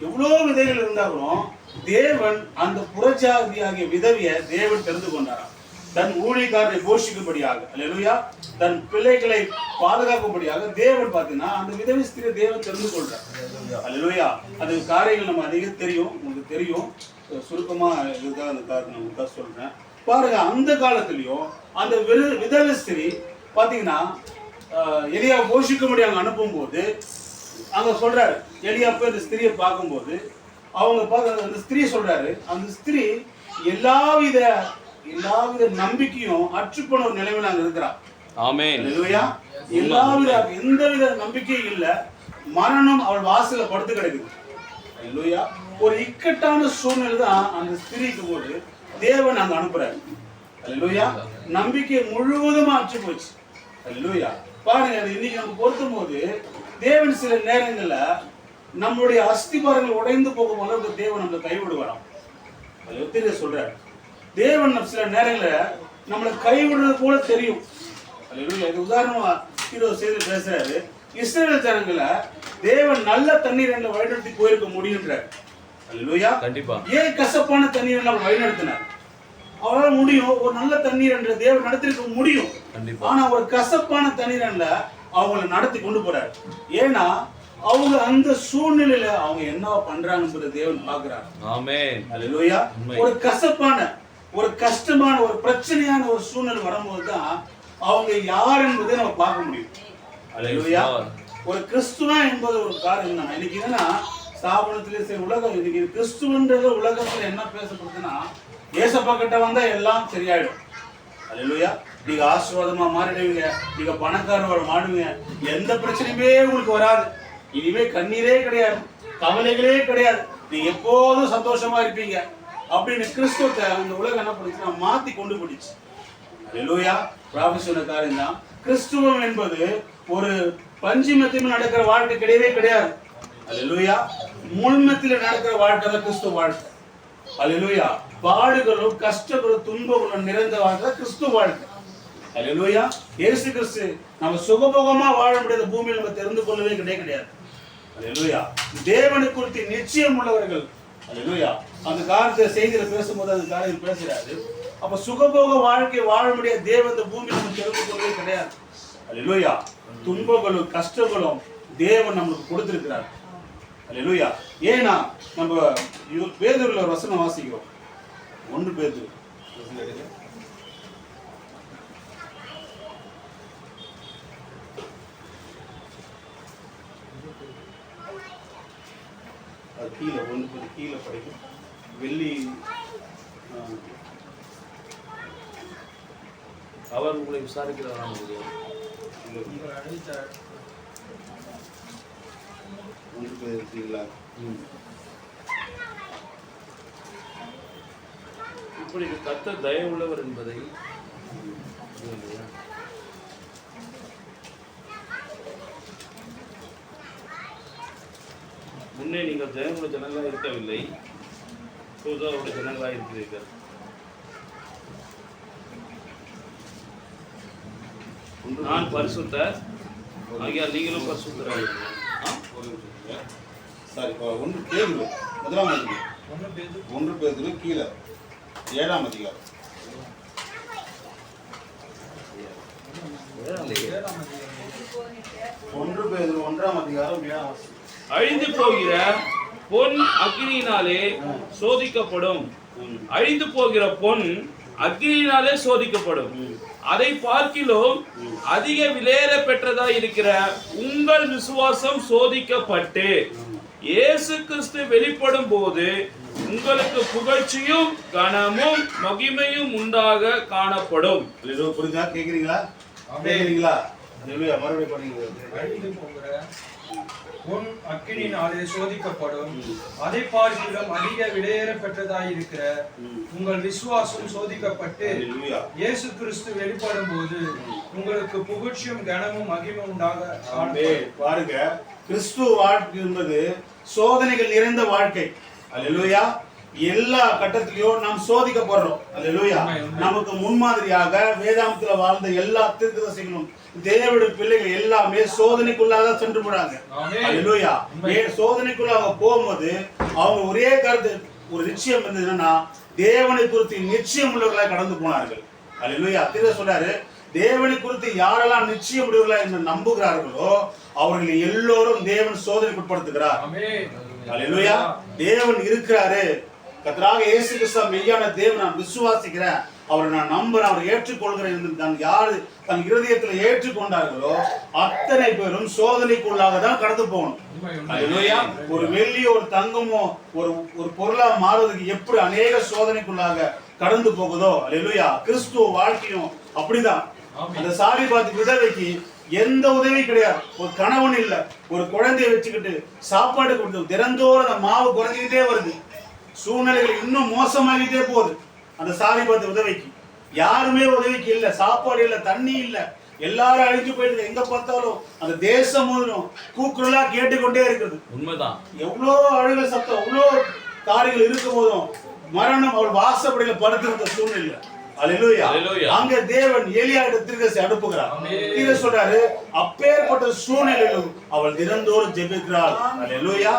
எவ்வளவு விதைகள் இருந்தாலும் தேவன் அந்த புறஜாதியாகிய விதவியை தேவன் தெரிந்து கொண்டாராம் தன் ஊழியக்காரரை போஷிக்கும்படியாக. அல்லேலூயா. தன் பிள்ளைகளை பாதுகாக்கும்படியாக தேவன் பார்த்தீங்கன்னா அந்த விதவி ஸ்திரியை தேவன் தெரிந்து கொள்றார். அல்லேலூயா. அது காரியங்கள் நம்ம அதிகம் தெரியும், உங்களுக்கு தெரியும். சுருக்கமா இதுக்காக அந்த காரணம் உங்களுக்காக சொல்றேன். பாருங்க, அந்த காலத்திலயும் அந்த விதவை ஸ்திரி பாத்தீங்கன்னா எலியா போஷிக்கும்படியாக அனுப்பும் போது அங்க சொல்றாரு, எலியா போய் அந்த ஸ்திரியை பார்க்கும்போது அவங்க அந்த ஸ்திரீ சொல்றாரு, அந்த ஸ்திரீ எல்லாவித எல்லாவித நம்பிக்கையும் அற்றுப்போன ஒரு நிலைமையில அங்க இருக்கிறான். ஆமென். அல்லேலூயா. எந்தவித நம்பிக்கையும் இல்ல. மரணம் அவள் வாசல்ல படுத்து கிடக்குது. அல்லேலூயா. ஒரு இக்கட்டான சூழ்நிலை தான் அந்த ஸ்திரீக்கு போது தேவன் அங்க அனுப்புறாரு. அல்லேலூயா. நம்பிக்கை முழுவதுமா அற்று போச்சு. அல்லேலூயா. பாருங்க, இன்னைக்கு நம்ம பொருத்தும் போது தேவன் சில நேரங்கள்ல நம்மளுடைய அஸ்திபாரங்கள் உடைந்து போகும் அளவுக்கு தேவன் நம்மளை கைவிடுவாராம். அது சொல்றாரு. தேவன் சில நேரங்கள்ல நம்மளை கைவிடுறது போல தெரியும். அல்லேலூயா. இது உதாரணமா செய்து பேசுறாரு. இஸ்ரவேல் ஜனங்களை தேவன் நல்ல தண்ணீர் என்ற வழிநடத்தி போயிருக்க முடியுன்றார். அல்லேலூயா. கண்டிப்பா. ஏன் கசப்பான தண்ணீர் நம்ம வழிநடத்தினார்? அவரால் முடியும். ஒரு நல்ல தண்ணீர் என்ற தேவன் நடத்திருக்க முடியும். ஆனா ஒரு கசப்பான தண்ணீர் அவங்களை நடத்தி கொண்டு போறாரு. ஏன்னா அவங்க அந்த சூழ்நிலையில அவங்க என்ன பண்றாங்கன்றது தேவன் பார்க்கிறார். ஆமென். அல்லேலூயா. ஒரு கசப்பான, ஒரு கஷ்டமான, ஒரு பிரச்சனையான ஒரு சூழ்நிலை வரும்போது தான் அவங்க யார் என்பதை நம்ம பார்க்க முடியும். அல்லேலூயா. ஒரு கிறிஸ்துவன் என்பது ஒரு காரியம் தான். இன்னைக்கு என்னன்னா ஸ்தாபனத்திலே சரி உலகம் இன்னைக்கு கிறிஸ்துவன்றது உலகத்துல என்ன பேசப்படுதுன்னா, ஏசப்பா கிட்ட வந்தா எல்லாம் சரியாயிடும். அல்லேலூயா. நீங்க ஆசீர்வாதமா மாறிடுவீங்க, நீங்க பணக்காரர் மாடுவீங்க, எந்த பிரச்சனையுமே உங்களுக்கு வராது, இனிமே கண்ணீரே கிடையாது, கவலைகளே கிடையாது, நீங்க எப்போதும் சந்தோஷமா இருப்பீங்க அப்படின்னு கிறிஸ்துவத்தை இந்த உலகம் என்ன பண்ணுச்சுன்னா மாத்தி கொண்டு போயிடுச்சு. அல்லேலூயா. பிராபி சொன்ன காரியம் தான். கிறிஸ்துவம் என்பது ஒரு பஞ்சிமத்திலும் நடக்கிற வாழ்க்கை கிடையவே கிடையாது. அல்லேலூயா. முழுமத்தில நடக்கிற வாழ்க்கை தான் கிறிஸ்துவ வாழ்க்கை. அல்லேலூயா. பாடுகளும் கஷ்டங்களும் துன்பங்களும் நிறைந்த வாழ்க்கை கிறிஸ்துவ வாழ்க்கை. அல்லேலூயா. இயேசு கிறிஸ்து நம்ம சுகபோகமா வாழ முடியாத பூமியில் நம்ம தெரிந்து கொள்ளவே கிடையாது. அல்லேலூயா. தேவனை குறித்து நிச்சயம் உள்ளவர்கள். அல்லேலூயா. அந்த காலத்தை செய்தியில பேசும்போது அந்த காலையில் பேசுறாரு. அப்ப சுகபோக வாழ்க்கை வாழ முடியாத தேவன் இந்த பூமியில் நம்ம தெரிந்து கொள்ளவே கிடையாது. அல்லேலூயா. துன்பங்களும் கஷ்டங்களும் தேவன் நமக்கு கொடுத்திருக்கிறார். அல்லேலூயா. ஏன்னா நம்ம பேதுருல ஒரு வசனம் வாசிக்கிறோம். 1 பேதுரு கீழே படிக்கும். வெள்ளி அவர் உங்களை விசாரிக்கிறார். இப்படி கர்த்தர் தயவு உள்ளவர் என்பதை முன்னே நீங்கள் ஜெயமுள்ள ஜனங்களாக இருக்கவில்லை, அவருடைய ஜனங்களாக இருக்கிறீர்கள். நான் பரிசுத்தர், ஆகியால் நீங்களும் பரிசுத்தராக. சாரி, 1 பேதுரு 1 பேதுரு கீழே 7ஆம் அதிகாரம். 1 பேதுரு 1ஆம் அதிகாரம் 7ஆம் வசனம். அழிந்து போகிற பொன் அக்கினியினாலே சோதிக்கப்படும். அழிந்து போகிற பொன் அக்கினியினாலே சோதிக்கப்படும். அதை பார்க்கிலும் அதிக விலையேற பெற்றதா இருக்கிற உங்கள் விசுவாசம் சோதிக்கப்பட்டு இயேசு கிறிஸ்து வெளிப்படும் போது உங்களுக்கு புகழ்ச்சியும் கனமும் மகிமையும் உண்டாக காணப்படும். புரிஞ்சா? கேக்குறீங்களா? கேக்குறீங்களா? மறுபடியும் பண்ணுங்க. பொன் அக்கினியினாலே சோதிக்கப்படும். அதை பார்க்கிலும் அதிக விலையேற பெற்றதாயிருக்கிற உங்கள் விசுவாசம் சோதிக்கப்பட்டு இயேசு கிறிஸ்து வெளிப்படும் போது உங்களுக்கு புகழ்ச்சியும் கனமும் மகிமை உண்டாக. பாருங்க, கிறிஸ்துவ வாழ்க்கை என்பது சோதனைகள் நிறைந்த வாழ்க்கை. அல்லேலூயா. எல்லா கட்டத்திலையும் நாம் சோதிக்கப்படுறோம். அல்லேலூயா. நமக்கு முன்மாதிரியாக வேதாந்தத்துல வாழ்ந்த எல்லா தீர்க்கதரிசிகளும் தேவனுடைய பிள்ளைகள் எல்லாமே சோதனைக்குள்ளாக சென்று போறாங்க. அல்லேலூயா. சோதனைக்குள்ளாக போகும்போது அவங்க ஒரே கருத்து, ஒரு நிச்சயம் என்னன்னா தேவனை குறித்து நிச்சயம் உள்ளவர்களாக கடந்து போனார்கள். அல்லேலூயா. தீர்க்க சொல்றாரு, தேவனை குறித்து யாரெல்லாம் நிச்சயம் உள்ளவர்களாக என்று நம்புகிறார்களோ அவர்களை எல்லோரும் தேவன் சோதனைக்கு உட்படுத்துகிறார். அல்லேலூயா. தேவன் இருக்கிறாரு. கர்த்தராகிய இயேசு கிறிஸ்து மெய்யான தேவன், நான் விசுவாசிக்கிறேன், அவரை நான் நம்புறேன், அவரை ஏற்றுக்கொள்கிறேன் என்று தான் யாரு தன் இருதயத்தில் ஏற்றுக்கொண்டார்களோ அத்தனை பேரும் சோதனைக்குள்ளாக தான் கடந்து போகணும். அல்லேலூயா. ஒரு வெள்ளியோ ஒரு தங்கமோ ஒரு பொருளா மாறுவதற்கு எப்படி அநேக சோதனைக்குள்ளாக கடந்து போகுதோ, அல்லேலூயா, கிறிஸ்துவ வாழ்க்கையும் அப்படிதான். அந்த சாரிபாத் விதவைக்கு எந்த உதவி கிடையாது. ஒரு கணவன் இல்ல, ஒரு குழந்தைய வச்சுக்கிட்டு சாப்பாடு கொடுத்து தினந்தோறும் அந்த மாவு குறைஞ்சிக்கிட்டே வருது. சூழ்நிலைகள் இன்னும் மோசமாகிட்டே போகுது. அந்த சாரிபாத் விதவைக்கு யாருமே உதவிக்கு இல்ல, சாப்பாடு இல்ல, தண்ணி இல்ல, எல்லாரும் அழிஞ்சு போயிட்டு எங்க பார்த்தாலும் அந்த தேசம் முழுவதும் கூக்குரலா கேட்டுக்கொண்டே இருக்குது. உண்மைதான். எவ்வளோ அழுகை சத்தம், எவ்வளோ காரியங்கள் இருக்கும் போதும் மரணம் அவள் வாசப்படியில படுத்திருந்த சூழ்நிலை. அல்லேலூயா. அங்க தேவன் எலியா தீர்க்கதரிசி அனுப்புகிறார். தீர்க்கதரிசி சொல்றாரு, அப்பேற்பட்ட சூழ்நிலையிலும் அவள் தினந்தோறும் ஜெபிக்கிறாள். அல்லேலூயா.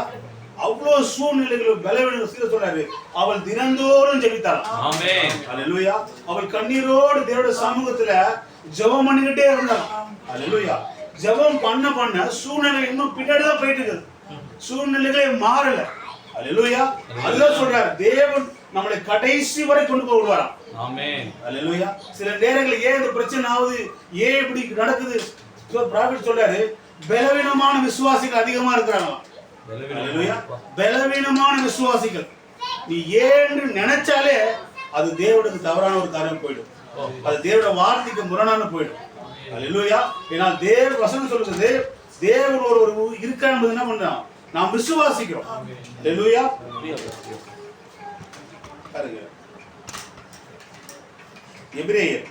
அவ்வளவு சூழ்நிலைகளும் பலவீனம் சொல்றாரு, அவள் தினந்தோறும் ஜெபித்தாள். ஆமென். அல்லேலூயா. அவள் கண்ணீரோடு தேவனுடைய சமூகத்துல ஜெபம் பண்ணிக்கிட்டே இருந்தாள். அல்லேலூயா. ஜெபம் பண்ண பண்ண சூழ்நிலை இன்னும் பின்னாடி தான் போயிட்டு இருக்குது. சூழ்நிலைகளே மாறல. அல்லேலூயா. அதுதான் சொல்றாரு, தேவன் நம்மளை கடைசி வரை கொண்டு போய் விடுவாராம். ஆமென். அல்லேலூயா. சில நேரங்களில் ஏன் இந்த பிரச்சனை ஆகுது, ஏன் இப்படி நடக்குது, ப்ராஃபட் சொல்றாரு, பலவீனமான விசுவாசிகள் அதிகமா இருக்கிறாங்க. அல்லேலூயா. பலவீனமான விசுவாசிகள் நீ ஏன்னு நினைச்சாலே அது தேவனுக்கு தவறான ஒரு காரியம் போயிடும். அது தேவனுடைய வார்த்தைக்கு முரணான போயிடும். அல்லேலூயா. ஏன்னா தேவ வசனம் சொல்லுது, தேவன் ஒரு இருக்கான் என்பது என்ன பண்றான், நாம் விசுவாசிக்கிறோம். அல்லேலூயா. எபிரேயர்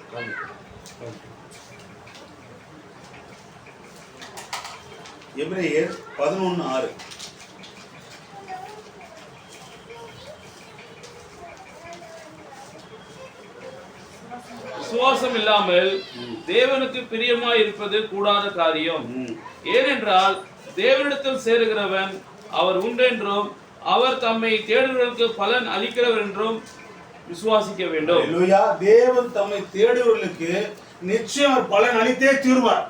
11:6. விசுவாசம் இல்லாமல் தேவனுக்கு பிரியமாய் இருப்பது கூடாத காரியம். ஏனென்றால் தேவனிடத்தில் சேருகிறவன் அவர் உண்டென்றும் அவர் தம்மை தேடுவர்களுக்கு பலன் அளிக்கிறவர் என்றும் விசுவாசிக்க வேண்டும். அல்லேலூயா. தேவன் தம்மை தேடுவர்களுக்கு நிச்சயம் அவர் பலன் அளித்தே தீர்வார்.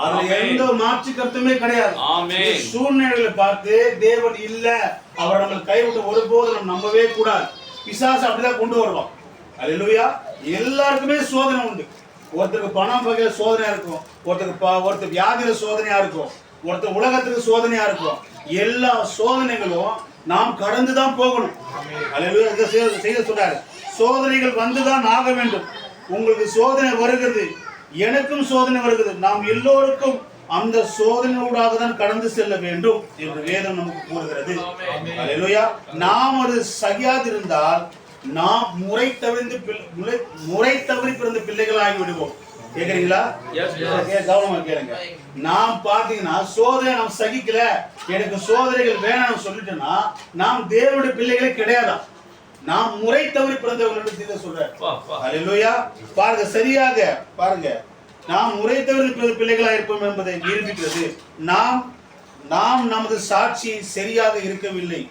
அதுல எந்த மாற்று கருத்துமே கிடையாது. ஆமென். சூழ்நிலைகளை பார்த்து தேவன் இல்ல, அவர் நம்மளை கைவிட்டு ஒருபோதும் நம்ம நம்பவே கூடாது. பிசாசு அப்படிதான் கொண்டு வருவோம். அல்லேலூயா. எல்லாருக்குமே சோதனை உண்டு. ஒருத்தருக்கு பணம் வகையில சோதனையா இருக்கும், ஒருத்தருக்கு வியாதியில சோதனையா இருக்கும், ஒருத்தர் உலகத்துக்கு சோதனையா இருக்கும். எல்லா சோதனைகளும் நாம் கடந்துதான் போகணும். அல்லேலூயா. இத செய்ய சொல்றாரு, சோதனைகள் வந்துதான் ஆக வேண்டும். உங்களுக்கு சோதனை வருகிறது, எனக்கும் சோதனை வருகிறது, நாம் எல்லோருக்கும் அந்த சோதனையூடாக தான் கடந்து செல்ல வேண்டும் என்று வேதம் நமக்கு கூறுகிறது. அல்லேலூயா. நாம் அது சரியாதிருந்தால் நாம் முறை தவறி பிறந்த பிள்ளைகளாகி விடுவோம். கேக்குறீங்களா? கவனமா கேளுங்க. நாம் பாத்தீங்கன்னா சோதனை நாம் சகிக்கல, எனக்கு சோதனைகள் வேணாம்னு சொல்லிட்டோம்னா நாம் தேவனுடைய பிள்ளைகளே கிடையாதான். நாம் முறை தவறி பிறந்தவர்கள் சொல்றேன். அல்லேலூயா. பாருங்க, சரியாக பாருங்க, நாம் முறை தவறி பிறந்த பிள்ளைகளாக இருப்போம் என்பதை நிரூபிக்கிறது. நாம் நமது சாட்சி சரியாக இருக்கவில்லை.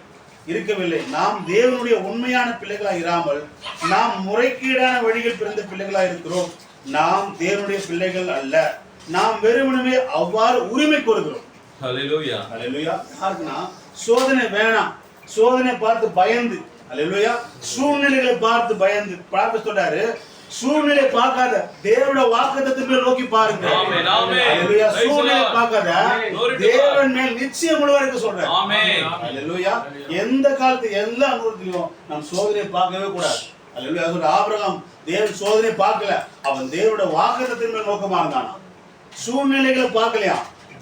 நாம் தேவனுடைய உண்மையான பிள்ளைகளாக இராமல் நாம் முறைகேடான வழியில் பிறந்த பிள்ளைகளாக இருக்கிறோம். நாம் தேவனுடைய பிள்ளைகள் அல்ல, நாம் வெறுமனே அவ்வாறு உரிமை கோருகிறோம். அல்லேலூயா. அல்லேலூயா. யாருக்குன்னா சோதனை வேணாம், சோதனை பார்த்து பயந்து, அல்லேலூயா, சூழ்நிலைகளை பார்த்து பயந்து. ப்ராஃபட் சொல்றாரு, சூழ்நிலை பார்க்காத, தேவனுடைய வாக்குத்தத்தத்தின் மேல் நோக்கி பாருங்க. ஆமென். ஆமென். அல்லேலூயா. சூழ்நிலை பார்க்காத, தேவன் மேல் நிச்சயம் முழுவதும் சொல்றேன். ஆமென். அல்லேலூயா. எந்த காலத்து எல்லா அனுபவத்திலும் நாம் சோதனையை பார்க்கவே கூடாது. அல்லேலூயா. சொல்ற ஆபிரகாம் தேவன் சோதனை பார்க்கல, அவன் தேவனுடைய வாக்குத்தத்தத்தின் மேல் நோக்கமா இருந்தானா. சூழ்நிலைகளை பார்க்கலையா,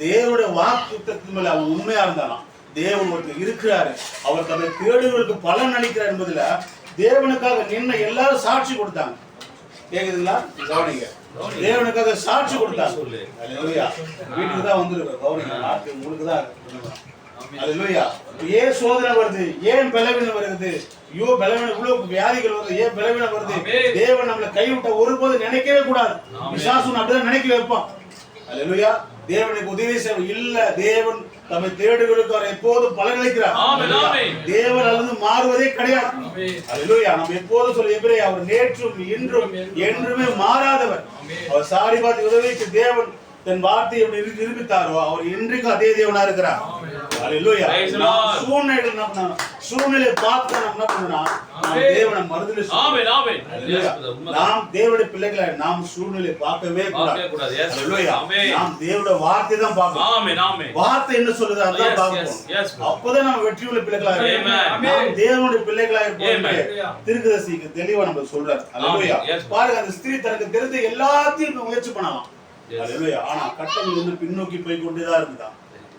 தேவனுடைய வாக்குத்தத்தத்தின் மேல அவன் உண்மையா இருந்தானா. தேவன் ஒருத்தர் இருக்கிறாரு, அவர் தன்னை தேடுவதற்கு பலன் அளிக்கிறார் என்பதுல தேவனுக்காக நின்ன எல்லாரும் சாட்சி கொடுத்தாங்க. கேக்குதுங்களா? கவனிங்க. தேவனுக்காக சாட்சி கொடுத்தாங்க. அல்லேலூயா. வீட்டுக்கு தான் வந்துருக்கோம். கவனிங்க, நாட்டு உங்களுக்கு தான். அல்லேலூயா. ஏன் சோதனை வருது, ஏன் பலவீனம் வருது, ஐயோ பலவீனம், இவ்வளவு வியாதிகள் வருது, ஏன் பலவீனம் வருது, தேவன் நம்மளை கைவிட்ட ஒருபோது நினைக்கவே கூடாது. பிசாசு அப்படிதான் நினைக்க வைப்பான். அல்லேலூயா. தேவனுக்கு உதவி செய்ய இல்ல, தேவன் தம்மை தேடுகளுக்கு அவர் எப்போதும் பலன் அளிக்கிறார். தேவன் அல்லது மாறுவதே கிடையாது. அல்லேலூயா. நம்ம எப்போதும் சொல்ல எபிரேயர், அவர் நேற்றும் இன்றும் என்றுமே மாறாதவர். அவர் சாரிபாத் உதவிக்கு தேவன் தன் வார்த்தையை எப்படி நிரூபித்தாரோ அவர் இன்றைக்கும் அதே தேவனா இருக்கிறார். அல்லேலூயா. Praise the நாம் Lord. சூழ்நிலைகள் என்ன பண்ணணும்? சூழ்நிலையை பார்த்து நம்ம என்ன பண்ணணும்? நாம் தேவனை மறுதலிச்சு ஆமென் ஆமென். Yes, உண்மைதான். நாம் தேவனுடைய பிள்ளைகளை நாம் சூழ்நிலையை பார்க்கவே பார்க்கவே கூடாது. Yes. அல்லேலூயா. ஆமென். நாம் தேவனுடைய வார்த்தை தான் பார்க்கணும். ஆமென் ஆமென். வார்த்தை என்ன சொல்லுது அதான் Yes, பார்க்கணும். yes, yes. அப்பதான் நம்ம வெற்றியுள்ள பிள்ளைகளா இருப்போம். Amen. நாம் தேவனுடைய பிள்ளைகளா இருப்போம். Amen. தீர்க்கதரிசிக்கு தெளிவா நம்ம சொல்றாரு. அல்லேலூயா. Amen. Yes. பாருங்க அந்த ஸ்திரீ தனக்கு தெரிந்த எல்லாத்தையும் முயற்சி பண்ணலாம். Yes. அல்லேலூயா. ஆனா கட்டங்கள் வந்து பின்னோக்கி போய் கொண்டுதான் இருந்தா.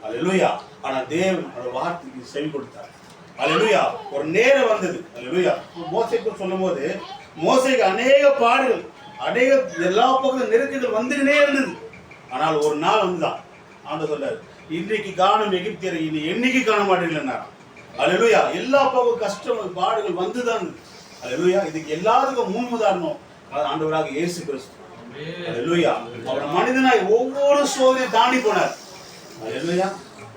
அல்லேலூயா. ஆனா தேவன் அந்த வார்த்தைக்கு செவி கொடுத்தார். அல்லேலூயா. ஒரு நேரம் வந்தது. அல்லேலூயா. மோசேக்கு சொல்லும்போது மோசேக்கு அநேக பாடுகள், அநேக எல்லா பக்கத்துல நெருக்கங்கள் வந்துகிட்டே இருந்தது. ஆனால் ஒரு நாள் வந்துதான் ஆண்டவர் சொல்றாரு, இன்றைக்கு காணும் எகிப்தியரை இனி என்னைக்கு காண மாட்டீங்களா. அல்லேலூயா. எல்லா பக்கம் கஷ்டம் பாடுகள் வந்துதான் இருந்தது. அல்லேலூயா. இதுக்கு எல்லாத்துக்கும் முன்னுதாரணம் ஆண்டவராக இயேசு கிறிஸ்து. அல்லேலூயா. அவர் மனிதனாய் ஒவ்வொரு சோதனையை தாண்டி போனார். அல்லேலூயா.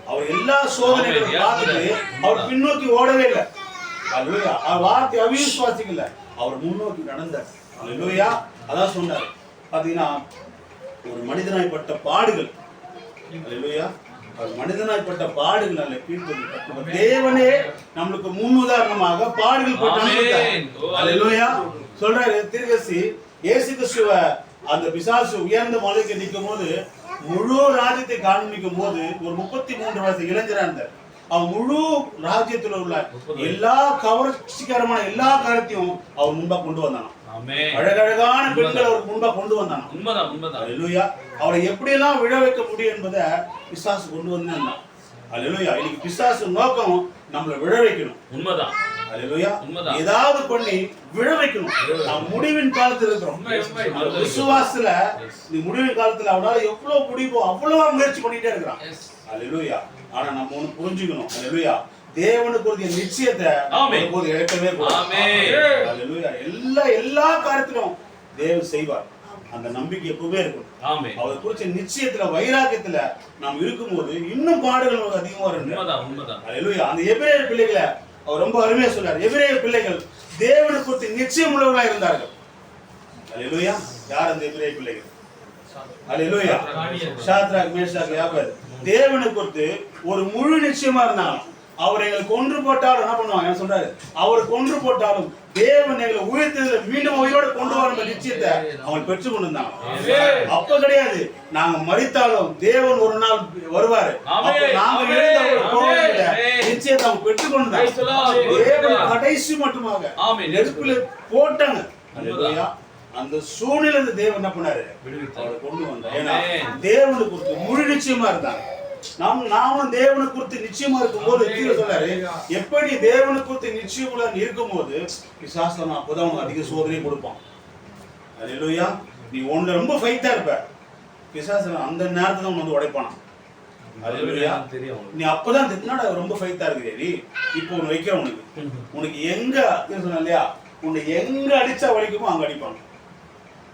அவர் எல்லா சோதனைகளையும் பார்த்துட்டு அவர் பின்னோக்கி ஓடவே இல்லை. அல்லேலூயா. அவர் வார்த்தை அவிசுவாசிக்கல, அவர் முன்னோக்கி நடந்தார். அல்லேலூயா. அதான் சொன்னார். பாத்தீங்கன்னா ஒரு மனிதனாய்ப்பட்ட பாடுகள். அல்லேலூயா. அவர் மனிதனாய்ப்பட்ட பாடுகள் அல்ல, கீழ்ப்படிந்தார். தேவனே நம்மளுக்கு முன்னுதாரணமாக பாடுகள் போட்டு. அல்லேலூயா. சொல்றாரு தீர்க்கதரிசி, இயேசு கிறிஸ்துவ அந்த பிசாசு உயர்ந்த மலைக்கு நிற்கும் போது முழு ராஜ்யத்தை காண்பிக்கும் போது ஒரு 33 வயசு இளைஞரா இருந்தார். அவன் முழு ராஜ்யத்துல உள்ள எல்லா கவர்ச்சிகரமான எல்லா காரியத்தையும் அவர் முன்பா கொண்டு வந்தானோ. அழகழகான பெண்கள் அவருக்கு முன்பா கொண்டு வந்தானோ. உண்மைதான் உண்மைதான். அல்லேலூயா. அவரை எப்படியெல்லாம் விழ வைக்க முடியும் என்பதை பிசாசு கொண்டு வந்தான். அல்லேலூயா. இன்னைக்கு பிசாசு நோக்கம் நம்மளை விழ வைக்கணும். உண்மைதான். அல்லேலூயா. உண்மைதான். ஏதாவது பண்ணி விழ வைக்கணும். நாம் முடிவின் காலத்துல இருக்கிறோம். விசுவாசத்துல நீ முடிவின் காலத்துல அவனால எவ்வளவு முடியுமோ அவ்வளவு முயற்சி பண்ணிட்டே இருக்கிறான். அல்லேலூயா. ஆனா நம்ம ஒண்ணு புரிஞ்சுக்கணும். அல்லேலூயா. தேவனுக்கு ஒரு நிச்சயத்தை போது இழக்கவே கூடாது. அல்லேலூயா. எல்லா காரியத்திலும் தேவன் செய்வார். அந்த நம்பிக்கை எப்பவுமே இருக்கும். அவர் குறிச்ச நிச்சயத்துல வைராக்கியத்துல நாம் இருக்கும்போது இன்னும் பாடுகள் நமக்கு அதிகமா இருக்கு. அல்லேலூயா. அந்த எபிரேயர் பிள்ளைகளை அவர் ரொம்ப அருமையா சொல்றார். எபிரேயர் பிள்ளைகள் தேவனை குறித்து நிச்சயம் உள்ளவர்களா இருந்தார்கள். அல்லேலூயா. யார் அந்த எபிரேயர் பிள்ளைகள்? அல்லேலூயா. சாத்ராக், மேஷாக், யாபேத் தேவனை குறித்து ஒரு முழு நிச்சயமா இருந்தாங்க. அவர் எங்களை கொன்று போட்டாலும் என்ன பண்ணுவாங்க சொல்றாரு, அவர் கொன்று போட்டாலும் தேவன் எங்களை உயிர்த்ததுல மீண்டும் உயிரோடு கொண்டு வர நிச்சயத்தை அவங்க பெற்று கொண்டு இருந்தாங்க. அப்ப கிடையாது, நாங்க மரித்தாலும் தேவன் ஒரு நாள் வருவாரு, நாங்க நிச்சயத்தை அவங்க பெற்றுக் கொண்டாங்க. தேவன் கடைசி மட்டுமாக நெருப்புல போட்டாங்க. அந்த சூழ்நிலை தேவன் என்ன பண்ணாரு, அவரை கொண்டு வந்தார். ஏன்னா தேவனுக்கு குறித்து முழு நிச்சயமா இருந்தாங்க. நாமும் தேவனை குறித்து நிச்சயமா இருக்கும் போது சொல்றாரு, எப்படி தேவனை குறித்து நிச்சயமுள்ள இருக்கும்போது பிசாசு அப்பதான் அதிக சோதனை கொடுப்பான். அல்லேலூயா. நீ ஒண்ணு ரொம்ப ஃபைட்டா இருப்ப, பிசாசு அந்த நேரத்துல வந்து உடைப்பானா. அல்லேலூயா. நீ அப்பதான் என்னடா ரொம்ப ஃபைட்டா இருக்கிறீ, இப்போ ஒண்ணு வைக்கிற உனக்கு எங்க சொன்ன இல்லையா, உன்னை எங்க அடிச்சா வலிக்குமோ அங்க அடிப்பாங்க.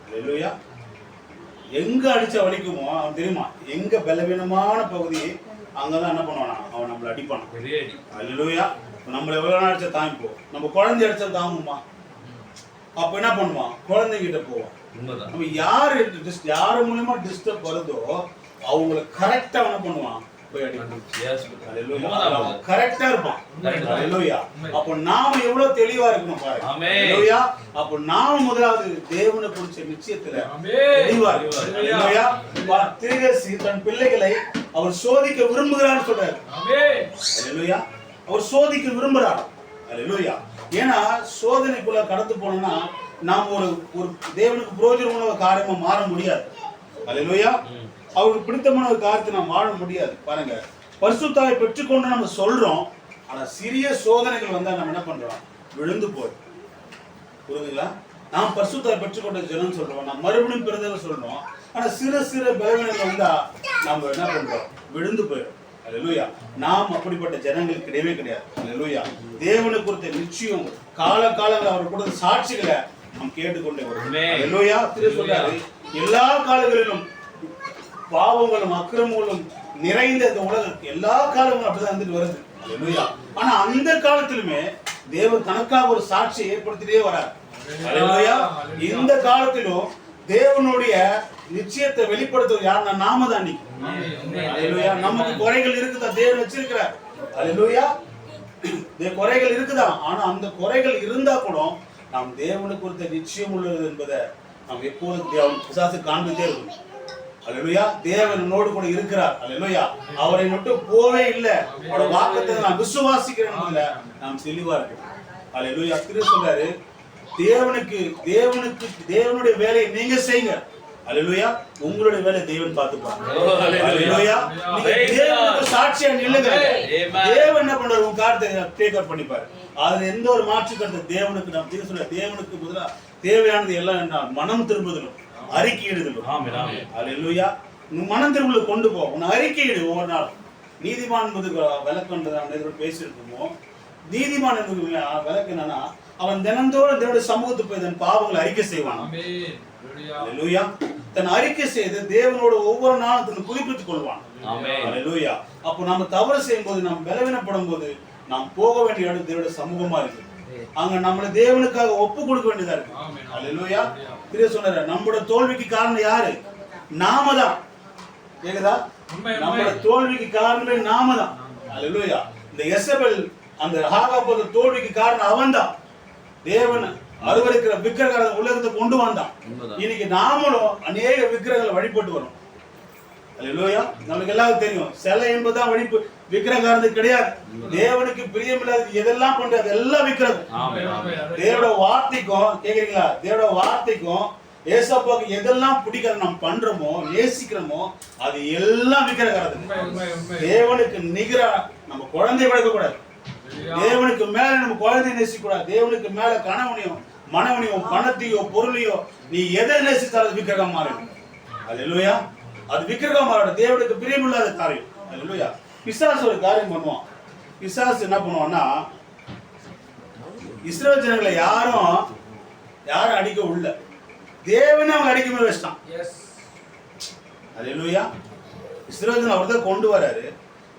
அல்லேலூயா. எங்க அடிச்சா வலிக்குமோ அவன் தெரியுமா, எங்க பலவீனமான பகுதி அங்கதான் என்ன பண்ணுவானா அவன் நம்மளை அடிப்பான். அல்லேலூயா. நம்மள எவ்வளவு அடிச்சா தாங்கிப்போம், நம்ம குழந்தை அடிச்சா தாங்குமா, அப்ப என்ன பண்ணுவான் குழந்தைகிட்ட போவான். நம்ம யாரு மூலமா டிஸ்டர்ப் வருதோ அவங்களை கரெக்டா என்ன பண்ணுவான் போய் அடிப்பான். கரெக்டா இருப்பான். அல்லேலூயா. அப்ப நாம எவ்வளவு தெளிவா இருக்கணும் பாருங்க. அல்லேலூயா. அப்ப நாம முதலாவது தேவனை குறிச்ச நிச்சயத்துல தெளிவா இருக்கணும். அல்லேலூயா. தீர்க்கதரிசி தன் பிள்ளைகளை அவர் சோதிக்க விரும்புகிறான்னு சொல்றாரு. அல்லேலூயா. அவர் சோதிக்க விரும்புறார். அல்லேலூயா. ஏன்னா சோதனைக்குள்ள கடந்து போனோம்னா நாம் ஒரு தேவனுக்கு பிரயோஜனமான காரியமா மாற முடியாது. அல்லேலூயா. அவருக்கு பிடித்தமான ஒரு காரியத்தை நாம் வாழ முடியாது. பாருங்க, பரிசுத்தாவை பெற்றுக்கொண்டு நம்ம சொல்றோம், ஆனா சிறிய சோதனைகள் வந்தா நம்ம என்ன பண்றோம், விழுந்து போய். புரியுதுங்களா? நாம் பரிசுத்தாவை பெற்றுக்கொண்ட ஜனம் சொல்றோம், நாம் மறுபடியும் பிறந்தவர் சொல்றோம், ஆனா சிறு பலவீனங்கள் வந்தா நம்ம என்ன பண்றோம், விழுந்து போயிடும். அல்லேலூயா. நாம் அப்படிப்பட்ட ஜனங்கள் கிடையவே கிடையாது. அல்லேலூயா. தேவனை குறித்த நிச்சயம் காலங்கள் அவர் கொடுத்த சாட்சிகளை நாம் கேட்டுக்கொண்டே வரும். அல்லேலூயா. திரு சொல்றாரு, எல்லா காலங்களிலும் பாவங்களும் அக்கிரமங்களும் நிறைந்த இந்த உலகத்துக்கு எல்லா காலங்களும் அப்படிதான் வந்துட்டு வருது. அல்லேலூயா. ஆனா அந்த காலத்திலுமே தேவன் தனக்காக ஒரு சாட்சியை ஏற்படுத்திட்டே வரார். அல்லேலூயா. இந்த காலத்திலும் தேவனுடைய நிச்சயத்தை வெளிப்படுத்துவது யாருன்னா நாம தான். அல்லேலூயா. நமக்கு குறைகள் இருக்குதா தேவன் வச்சிருக்கிறார். அல்லேலூயா. குறைகள் இருக்குதான், ஆனா அந்த குறைகள் இருந்தா கூட நாம் தேவனுக்கு கொடுத்த நிச்சயம் உள்ளது என்பதை நாம் எப்போதும் பிசாசு காண்பித்தே இருக்கணும். அல்லேலூயா. தேவன் என்னோடு கூட இருக்கிறார். அல்லேலூயா. அவரை மட்டும் போவே இல்லை, அவரோட வாக்குத்தத்தை நான் விசுவாசிக்கிறேன் என்பதுல நாம் தெளிவா இருக்கணும். அல்லேலூயா. கிறிஸ்து சொல்றாரு, தேவனுடைய வேலையை நீங்க செய்யுங்க. அல்லேலூயா. உங்களுடைய வேலை தேவன் பார்த்துப்பார். அல்லேலூயா. நீங்க தேவனுக்கு சாட்சியா நில்லுங்க. தேவன் என்ன பண்றாரு, உங்க காரியத்தை டேக் அவுட் பண்ணிப்பாரு. அதுல எந்த ஒரு மாற்று கருத்து தேவனுக்கு நாம் சொல்ல, தேவனுக்கு முதலா தேவையானது எல்லாம் என்ன, மனம் திரும்புதலும் அறிக்கையிடுதலும். அல்லேலூயா. மனம் திரும்புதல் கொண்டு போ, உன் அறிக்கையிடு ஒவ்வொரு நாள். நீதிமான் என்பது விளக்கம் பேசியிருக்கோமோ, நீதிமான் என்பது விளக்கு என்னன்னா, அவன் தினந்தோறும் தேவனுடைய சமூகத்துக்கு போய் தன் பாவங்களை அறிக்கை செய்வான். அல்லேலூயா. தன் அறிக்கை செய்து தேவனோட ஒவ்வொரு நாளும் தன்னை புதுப்பித்துக் கொள்வான். அல்லேலூயா. அப்போ நம்ம தவறு செய்யும் போது, நாம் பலவீனப்படும் போது, நாம் போக வேண்டிய இடம் தேவனுடைய சமூகமா இருக்கு. அங்க நம்மள தேவனுக்காக ஒப்பு கொடுக்க வேண்டியதா இருக்கு. அல்லேலூயா. கிறிஸ்து சொன்னாரு, நம்மளோட தோல்விக்கு காரணம் யாரு? நாம தான். கேக்குதா? நம்மளோட தோல்விக்கு காரணமே நாம தான். அல்லேலூயா. இந்த எசபெல், அந்த ஆகாபோட தோல்விக்கு காரணம் அவன் தான். தேவன் அருவருக்கிற விக்கிரகங்களை உலகத்தை கொண்டு வந்தான். இன்னைக்கு நாமளும் அநேக விக்கிரகங்களை வழிபட்டு வரும். அல்லேலூயா. நமக்கு எல்லாரும் தெரியும், சிலை என்பதுதான் வழிபு, விக்கிரகாரது கிடையாது. தேவனுக்கு பிரியமில்லாத எதெல்லாம் பண்றது அதெல்லாம் விக்கிரகம். தேவனோட வார்த்தைக்கும், கேக்குறீங்களா, தேவனோட வார்த்தைக்கும் ஏசப்பாவுக்கு எதெல்லாம் பிடிக்காத நம்ம பண்றோமோ, நேசிக்கிறோமோ, அது எல்லாம் விக்கிரகாரது. தேவனுக்கு நிகரா நம்ம குழந்தை வளர்க்க கூடாது. தேவனுக்கு மேல நம்ம குழந்தை நேசிக்க கூடாது. தேவனுக்கு மேல கணவனையும் மனைவனையும் பணத்தையோ பொருளையோ நீ எதை நேசித்தாலும் அது விக்கிரகம் மாறும். அல்லேலூயா. அது விக்கிரகம் மாறும். தேவனுக்கு பிரியமில்லாத காரியம். அல்லேலூயா. பிசாசு ஒரு காரியம் பண்ணுவான். பிசாசு என்ன பண்ணுவான்னா, இஸ்ரவேல் ஜனங்களை யாரும் அடிக்க உள்ள தேவனே அவங்க அடிக்க மேல வச்சிட்டான். அல்லேலூயா. இஸ்ரவேல் அவர் தான் கொண்டு வராரு.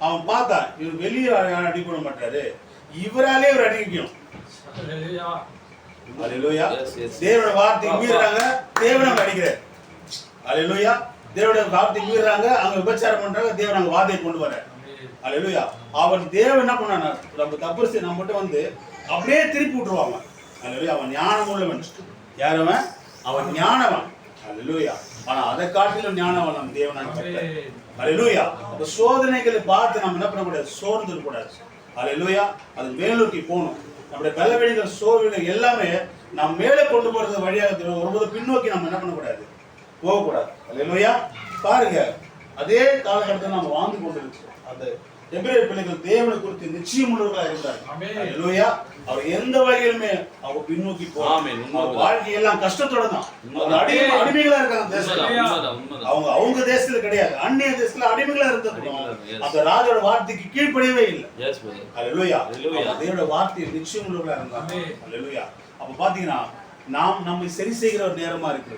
அவன் பார்த்தா இவர் வெளியே அடிக்க மாட்டாரு, இவராலே இவர் அடிக்கணும். அல்லேலூயா. தேவனோட வார்த்தை மீறாங்க, தேவன் அவங்க அடிக்கிறார். அல்லேலூயா. தேவனோட வார்த்தை மீறாங்க, அங்க விபச்சாரம் பண்றாங்க, தேவன் அங்க வார்த்தையை கொண்டு வர்றார். அல்லேலூயா. அவன் தேவன் என்ன பண்ணானா, நம்ம தப்பு செய்ய நம்ம மட்டும் வந்து அப்படியே திருப்பி விட்டுருவாங்க. அல்லேலூயா. அவன் ஞானம் உள்ளவன். யாரவன்? அவன் ஞானவன். அல்லேலூயா. ஆனா அதை காட்டிலும் ஞானவன் நம்ம தேவன். அல்லேலூயா. அப்ப சோதனைகளை பார்த்து நம்ம என்ன பண்ணக்கூடாது, சோர்ந்து கூடாது. அல்லேலூயா. அது மேலோக்கி போகணும். நம்முடைய பலவீனங்கள் சோர்வுகள் எல்லாமே நாம் மேலே கொண்டு போறது வழியாக ஒருபோது பின்னோக்கி நம்ம என்ன பண்ணக்கூடாது, போகக்கூடாது. அல்லேலூயா. பாருங்க, அதே காலகட்டத்தில் நம்ம வாழ்ந்து கொண்டிருக்கிறோம். அந்த எபிரேயர் பிள்ளைகள் தேவனை குறித்து நிச்சயம் உள்ளவர்களாக இருந்தார்கள். அல்லேலூயா. அவர் எந்த வகையிலுமே அவங்க பின்னோக்கி போவாங்க. வாழ்க்கை எல்லாம் கஷ்டத்தோட தான். அடிமைகளா இருக்காங்க தேசத்துல. அவங்க தேசத்துல கிடையாது, அந்நிய தேசத்துல அடிமைகளா இருந்தது. அந்த ராஜோட வார்த்தைக்கு கீழ்ப்படியவே இல்லை. அல்லேலூயா. தேவனோட வார்த்தை நிச்சயம் உள்ளவர்களா இருந்தாங்க. அல்லேலூயா. அப்ப பாத்தீங்கன்னா நாம் நம்மை சரி செய்கிற ஒரு நேரமா இருக்கு.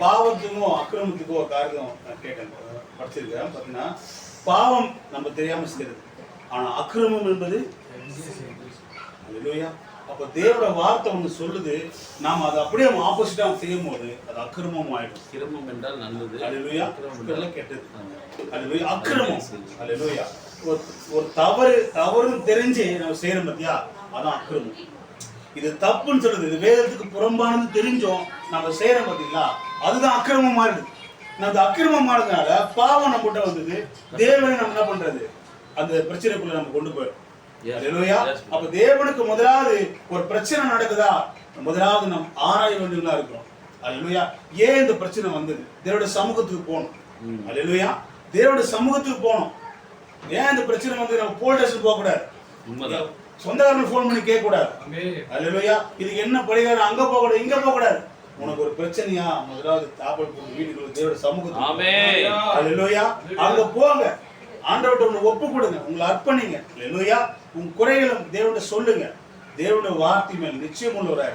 பாவத்துக்கும் அக்கிரமத்துக்கும் ஒரு காரியம் நான் கேட்டேன், படிச்சிருக்கேன். பாத்தீங்கன்னா பாவம் நம்ம தெரியாம செய்யறது, ஆனா அக்கிரமம் என்பது. அல்லேலூயா. அப்ப தேவனோட வார்த்தை ஒன்று சொல்லுது, நாம அதை அப்படியே ஆப்போசிட்டா செய்யும் போது அது அக்கிரமம் ஆயிடும். கிரமம் என்றால் நல்லது. அல்லேலூயா. கெட்டது. அல்லேலூயா. அக்கிரமம். அல்லேலூயா. ஒரு தவறுன்னு தெரிஞ்சு நம்ம செய்யறோம் பத்தியா, அதான் அக்கிரமம். இது தப்புன்னு சொல்லுது, இது வேதத்துக்கு புறம்பானது தெரிஞ்சோம் நம்ம செய்யறோம் பாத்தீங்களா, அதுதான் அக்கிரமம் மாறுது. அந்த அக்கிரமம் மாறுறதுனால பாவம் நம்ம கிட்ட வந்தது. தேவனை நம்ம என்ன பண்றது, அந்த பிரச்சனைக்குள்ள நம்ம கொண்டு போயிடும். அல்லேலூயா. அப்ப தேவனுக்கு முதலாவது ஒரு பிரச்சனை நடக்குதா, முதலாவது நம்ம ஆராய வேண்டியதா இருக்கிறோம். அல்லேலூயா. ஏன் இந்த பிரச்சனை வந்தது, தேவனுடைய சமூகத்துக்கு போகணும். அல்லேலூயா. தேவனுடைய சமூகத்துக்கு போகணும். ஏன் இந்த பிரச்சனை வந்து நம்ம போலீஸ் ஸ்டேஷன் போக கூடாது, சொந்தக்காரங்க போன் பண்ணி கேட்க கூடாது. அல்லேலூயா. இதுக்கு என்ன பரிகாரம், அங்க போக கூடாது, இங்க போக கூடாது. உனக்கு ஒரு பிரச்சனையா, முதலாவது தாப்பல் போட்டு வீட்டுக்குள்ள தேவனுடைய சமூகத்துக்கு. அல்லேலூயா. அங்க போங்க, ஆண்டவர்கிட்ட உங்களை ஒப்பு கொடுங்க, உங்களை அர்ப்பணிங்க. அல்லேலூயா. உங்க குறைகளும் தேவன்கிட்ட சொல்லுங்க. தேவனுடைய வார்த்தை மேல் நிச்சயம் உள்ளவராக.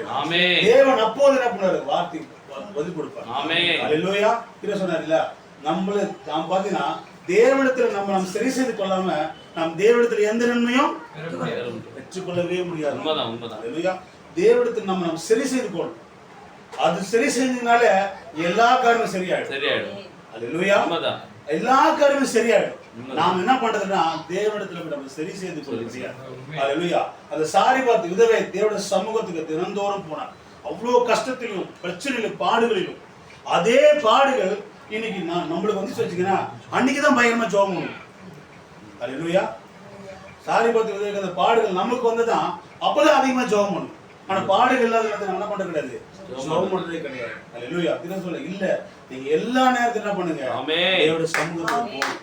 தேவன் அப்போது என்ன பண்ணாரு, வார்த்தை பதில் கொடுப்பார். அல்லேலூயா. கிறிஸ்து சொன்னார்ல, நாம் பாத்தீங்கன்னா தேவனிடத்துல நம்ம சரி செய்து கொள்ளாம நாம் தேவனிடத்துல எந்த நன்மையும் பெற்றுக்கொள்ளவே முடியாது. அல்லேலூயா. தேவனிடத்துல நம்ம சரி செய்து கொள்ளணும். அது சரி செஞ்சதுனால எல்லா காரியமும் சரியாயிடும். அல்லேலூயா. எல்லா காரியமும் சரியாயிடும். நாம் என்ன பண்றதுன்னா தேவனிடத்துல நம்ம சரி செய்து கொள்ளுங்க. அல்லேலூயா. அந்த சாரிபாத் விதவை தேவனுடைய சமூகத்துக்கு தினந்தோறும் போனார். அவ்வளோ கஷ்டத்திலும் பிரச்சனையிலும் பாடுகளிலும் அதே பாடுகள் இன்னைக்கு நம்மளுக்கு வந்து வச்சுக்கன்னா அன்னைக்குதான் பயங்கரமா ஜெபம் பண்ணணும். அல்லேலூயா. சாரிபாத் விதவைக்கு அந்த பாடுகள் நமக்கு வந்ததான் அப்பதான் அதிகமா ஜெபம் பண்ணணும். ஆனா பாடுகள் இல்லாத என்ன பண்றது கிடையாது, ஜெபம் பண்றதே கிடையாது. அல்லேலூயா. அப்படிதான் சொல்ல இல்ல, நீங்க எல்லா நேரத்திலும் என்ன பண்ணுங்க, தேவனுடைய சமூகத்துக்கு போகணும்.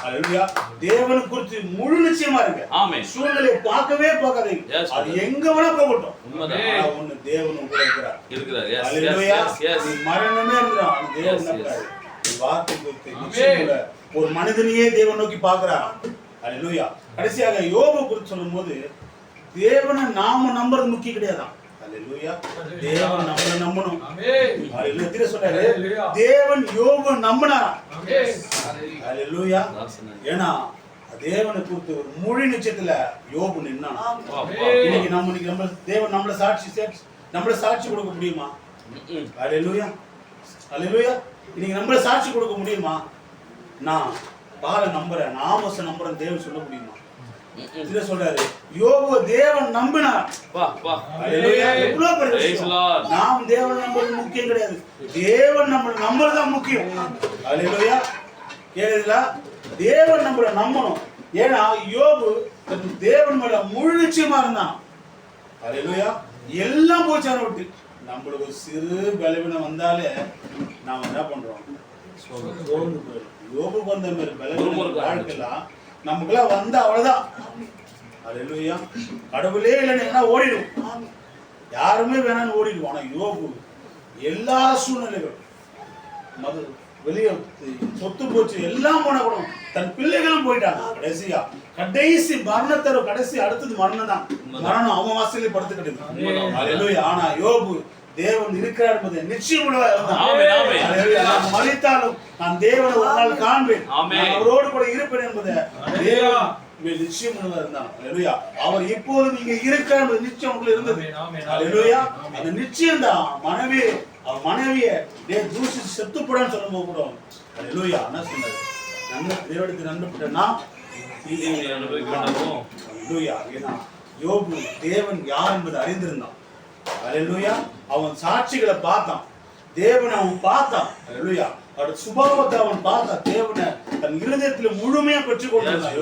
அல்லேலூயா. தேவனை குறித்து முழு நிச்சயமா இருங்க. ஆமென். சூழ்நிலையை பார்க்கவே பார்க்காதீங்க, அது எங்க வேணா போகட்டும். ஒண்ணு தேவன் உங்க இருக்கிறார். அல்லேலூயா. மரணமே இருக்கிறான், தேவன் இருக்கிறார். வார்த்தை குறித்து நிச்சயமா ஒரு மனிதனையே தேவன் நோக்கி பார்க்கிறார். அல்லேலூயா. கடைசியாக யோபு குறித்து சொல்லும்போது தேவனை நாம நம்புறது முக்கியம் கிடையாதான். அல்லேலூயா. தேவன் நம்மள நம்பணும். ஆமென். அல்லேலூயா. சொல்றாரு தேவன் யோபு நம்பினார். ஆமென். அல்லேலூயா. ஏன்னா தேவனை குறித்து ஒரு முழு நிச்சயத்துல யோபு நின்னான். இன்னைக்கு நம்ம தேவன் நம்மள சாட்சி கொடுக்க முடியுமா? அல்லேலூயா. அல்லேலூயா. இன்னைக்கு நம்மள சாட்சி கொடுக்க முடியுமா? நான் பால நம்புறேன், நாமோச நம்புறேன் தேவன் சொல்ல முடியுமா? இத சொல்றாரு யோபு தேவன் நம்பினார். அல்லேலூயா. எவ்வளவு பெரிய விஷயம். நாம் தேவன் நம்புறது முக்கியம் கிடையாது, தேவன் நம்மள நம்புறதுதான் முக்கியம். அல்லேலூயா. கேளுங்களா? தேவன் நம்மள நம்பணும். ஏன்னா யோபு தேவன் மேல முழு நிச்சயமா இருந்தான். அல்லேலூயா. எல்லாம் போச்சு அவரை விட்டு. நம்மளுக்கு ஒரு சிறு பலவீனம் வந்தாலே நாம என்ன பண்றோம், சோர்ந்து போயிடும். யோபுக்கு வந்த மாதிரி பலவீனம் வாழ்க்கைலாம் நமக்குலாம் வந்த அவ்வளவுதான். அல்லேலூயா. கடவுளே இல்லைன்னு ஓடிடும், யாருமே வேணான்னு ஓடிடுவோம். ஆனா யோபு எல்லா சூழ்நிலைகளும் வெளியே சொத்து போச்சு, எல்லாம் போன கூட தன் பிள்ளைகளும் போயிட்டாங்க. கடைசி மரணத்தர கடைசி அடுத்தது மரணம் தான். மரணம் அவன் வாசலே படுத்துக்கிட்டு. அல்லேலூயா. ஆனா யோபு தேவன் இருக்கிறார் என்பதை நிச்சயம் மறித்தாலும் நான் தேவனை ஒரு நாள் காண்பேன், அவரோடு கூட இருப்பேன் என்பதை தேவன் நிச்சயம் இருந்தான். அல்லேலூயா. அவர் இப்போதும் இங்க இருக்கிறார் என்பது நிச்சயம் உங்களுக்கு இருந்தது. அல்லேலூயா. அந்த நிச்சயம் தான் அவன் மனைவியை தூஷித்து செத்து போடான்னு சொல்லும் போது கூட அல்லேலூயா என்ன சொன்னாரு, தேவனுக்கு நன்றப்பட்டனா அல்லேலூயா. ஏன்னா யோபு தேவன் யார் என்பதை அறிந்திருந்தான். அல்லேலூயா. அவன் சாட்சிகளை பார்த்தான், தேவனை அவன் பார்த்தான். அல்லேலூயா. அவருடைய சுபாவத்தை அவன் பார்த்தான், தேவனை தன் இருதயத்துல முழுமையா பெற்றுக் கொண்டிருந்தான்.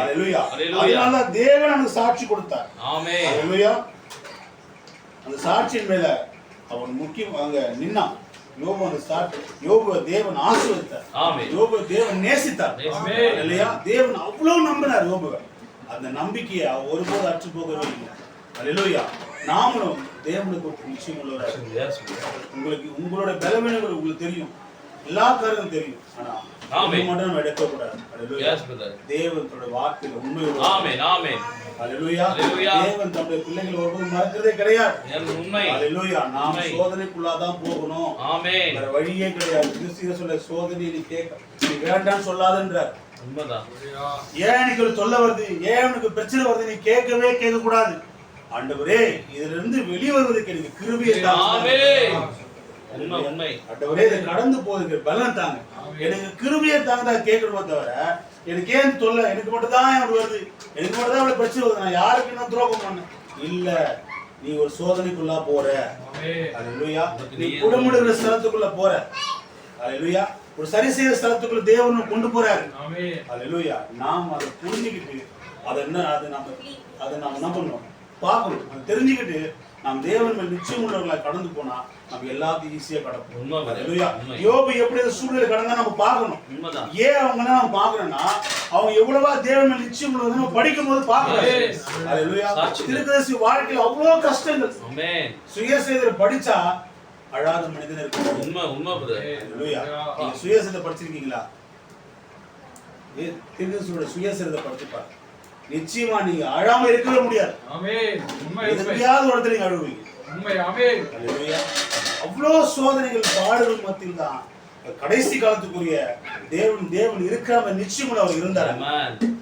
அல்லேலூயா. அதனால தேவன் அவனுக்கு சாட்சி கொடுத்தார். அல்லேலூயா. அந்த சாட்சியின் மேல அவன் முக்கியம் அங்க நின்னான். யோபு தேவன் ஆசீர்வதித்தார். யோபு தேவன் நேசித்தார். இல்லையா? தேவன் அவ்வளவு நம்பினார் யோபுவை. அந்த நம்பிக்கையை ஒருபோது அற்று போகவே இல்லை. அல்லேலூயா. நாமளும் தேவனுக்கு ஒரு நிச்சயம் உள்ளவராக, உங்களுக்கு உங்களோட பலவீனங்கள் உங்களுக்கு தெரியும், எல்லா காரணமும் தெரியும். ஆனா மட்டும் நம்ம எடுக்கக்கூடாது. தேவனோட வார்த்தையில உண்மை. அல்லேலூயா. தேவன் தம்முடைய பிள்ளைகளை ஒருபோதும் மறக்கிறதே கிடையாது. அல்லேலூயா. நாம் சோதனைக்குள்ளாதான் போகணும், வேற வழியே கிடையாது. கிறிஸ்துவ சொல்ல சோதனை நீ வேண்டான்னு சொல்லாதன்றார். ஏன் எனக்கு சொல்ல வருது, ஏன் எனக்கு பிரச்சனை வருது, நீ கேட்க கூடாது. ஆண்டவரே இதுல இருந்து வெளிவருவதற்கு எனக்கு கிருபையை தாங்க. ஆண்டவரே இதை கடந்து போறதுக்கு பலன் தாங்க, எனக்கு கிருபையை தாங்க கேட்கணுமே தவிர எனக்கு ஏன் தொல்லை, எனக்கு மட்டும் தான் அப்படி வருது, எனக்கு மட்டும் தான் அவ்வளவு பிரச்சனை வருது, நான் யாருக்கு என்ன துரோகம் பண்ண இல்ல. நீ ஒரு சோதனைக்குள்ளா போற. அல்லேலூயா. நீ குடமுடுகிற ஸ்தலத்துக்குள்ள போற. அல்லேலூயா. ஒரு சரி செய்யற ஸ்தலத்துக்குள்ள தேவன் கொண்டு போறாரு. அல்லேலூயா. நாம் அதை புரிஞ்சுக்கிட்டு அதை நாம என்ன பண்ணணும், பார்க்கணும். அதை தெரிஞ்சுக்கிட்டு நாம் தேவன் மேல் நிச்சயம் உள்ளவர்களை கடந்து போனா நம்ம எல்லாத்தையும் ஈஸியா கடப்போம். யோபு எப்படி சூழ்நிலை கடந்தா நம்ம பார்க்கணும். ஏன் அவங்க நம்ம பார்க்கணும்னா அவங்க எவ்வளவா தேவன் மேல் நிச்சயம் உள்ளவங்க நம்ம படிக்கும் போது பார்க்கணும். திருக்கதர்சி வாழ்க்கையில் அவ்வளவு கஷ்டங்கள். சுயசேதரை படிச்சா அழாத மனிதன் இருக்கு. நீங்க சுயசேதரை படிச்சிருக்கீங்களா? திருக்கதர்சியோட சுயசேதரை படிச்சுப்பாரு, நிச்சயமா நீங்க அழாம இருக்கவே முடியாது. எதுக்கையாவது ஒரு இடத்துல நீங்க அழுவீங்க. அவ்வளவு சோதனைகள் பாடுகள் மத்தியில் தான் கடைசி காலத்துக்குரிய தேவன் இருக்கிற நிச்சயம் அவர் இருந்தார்.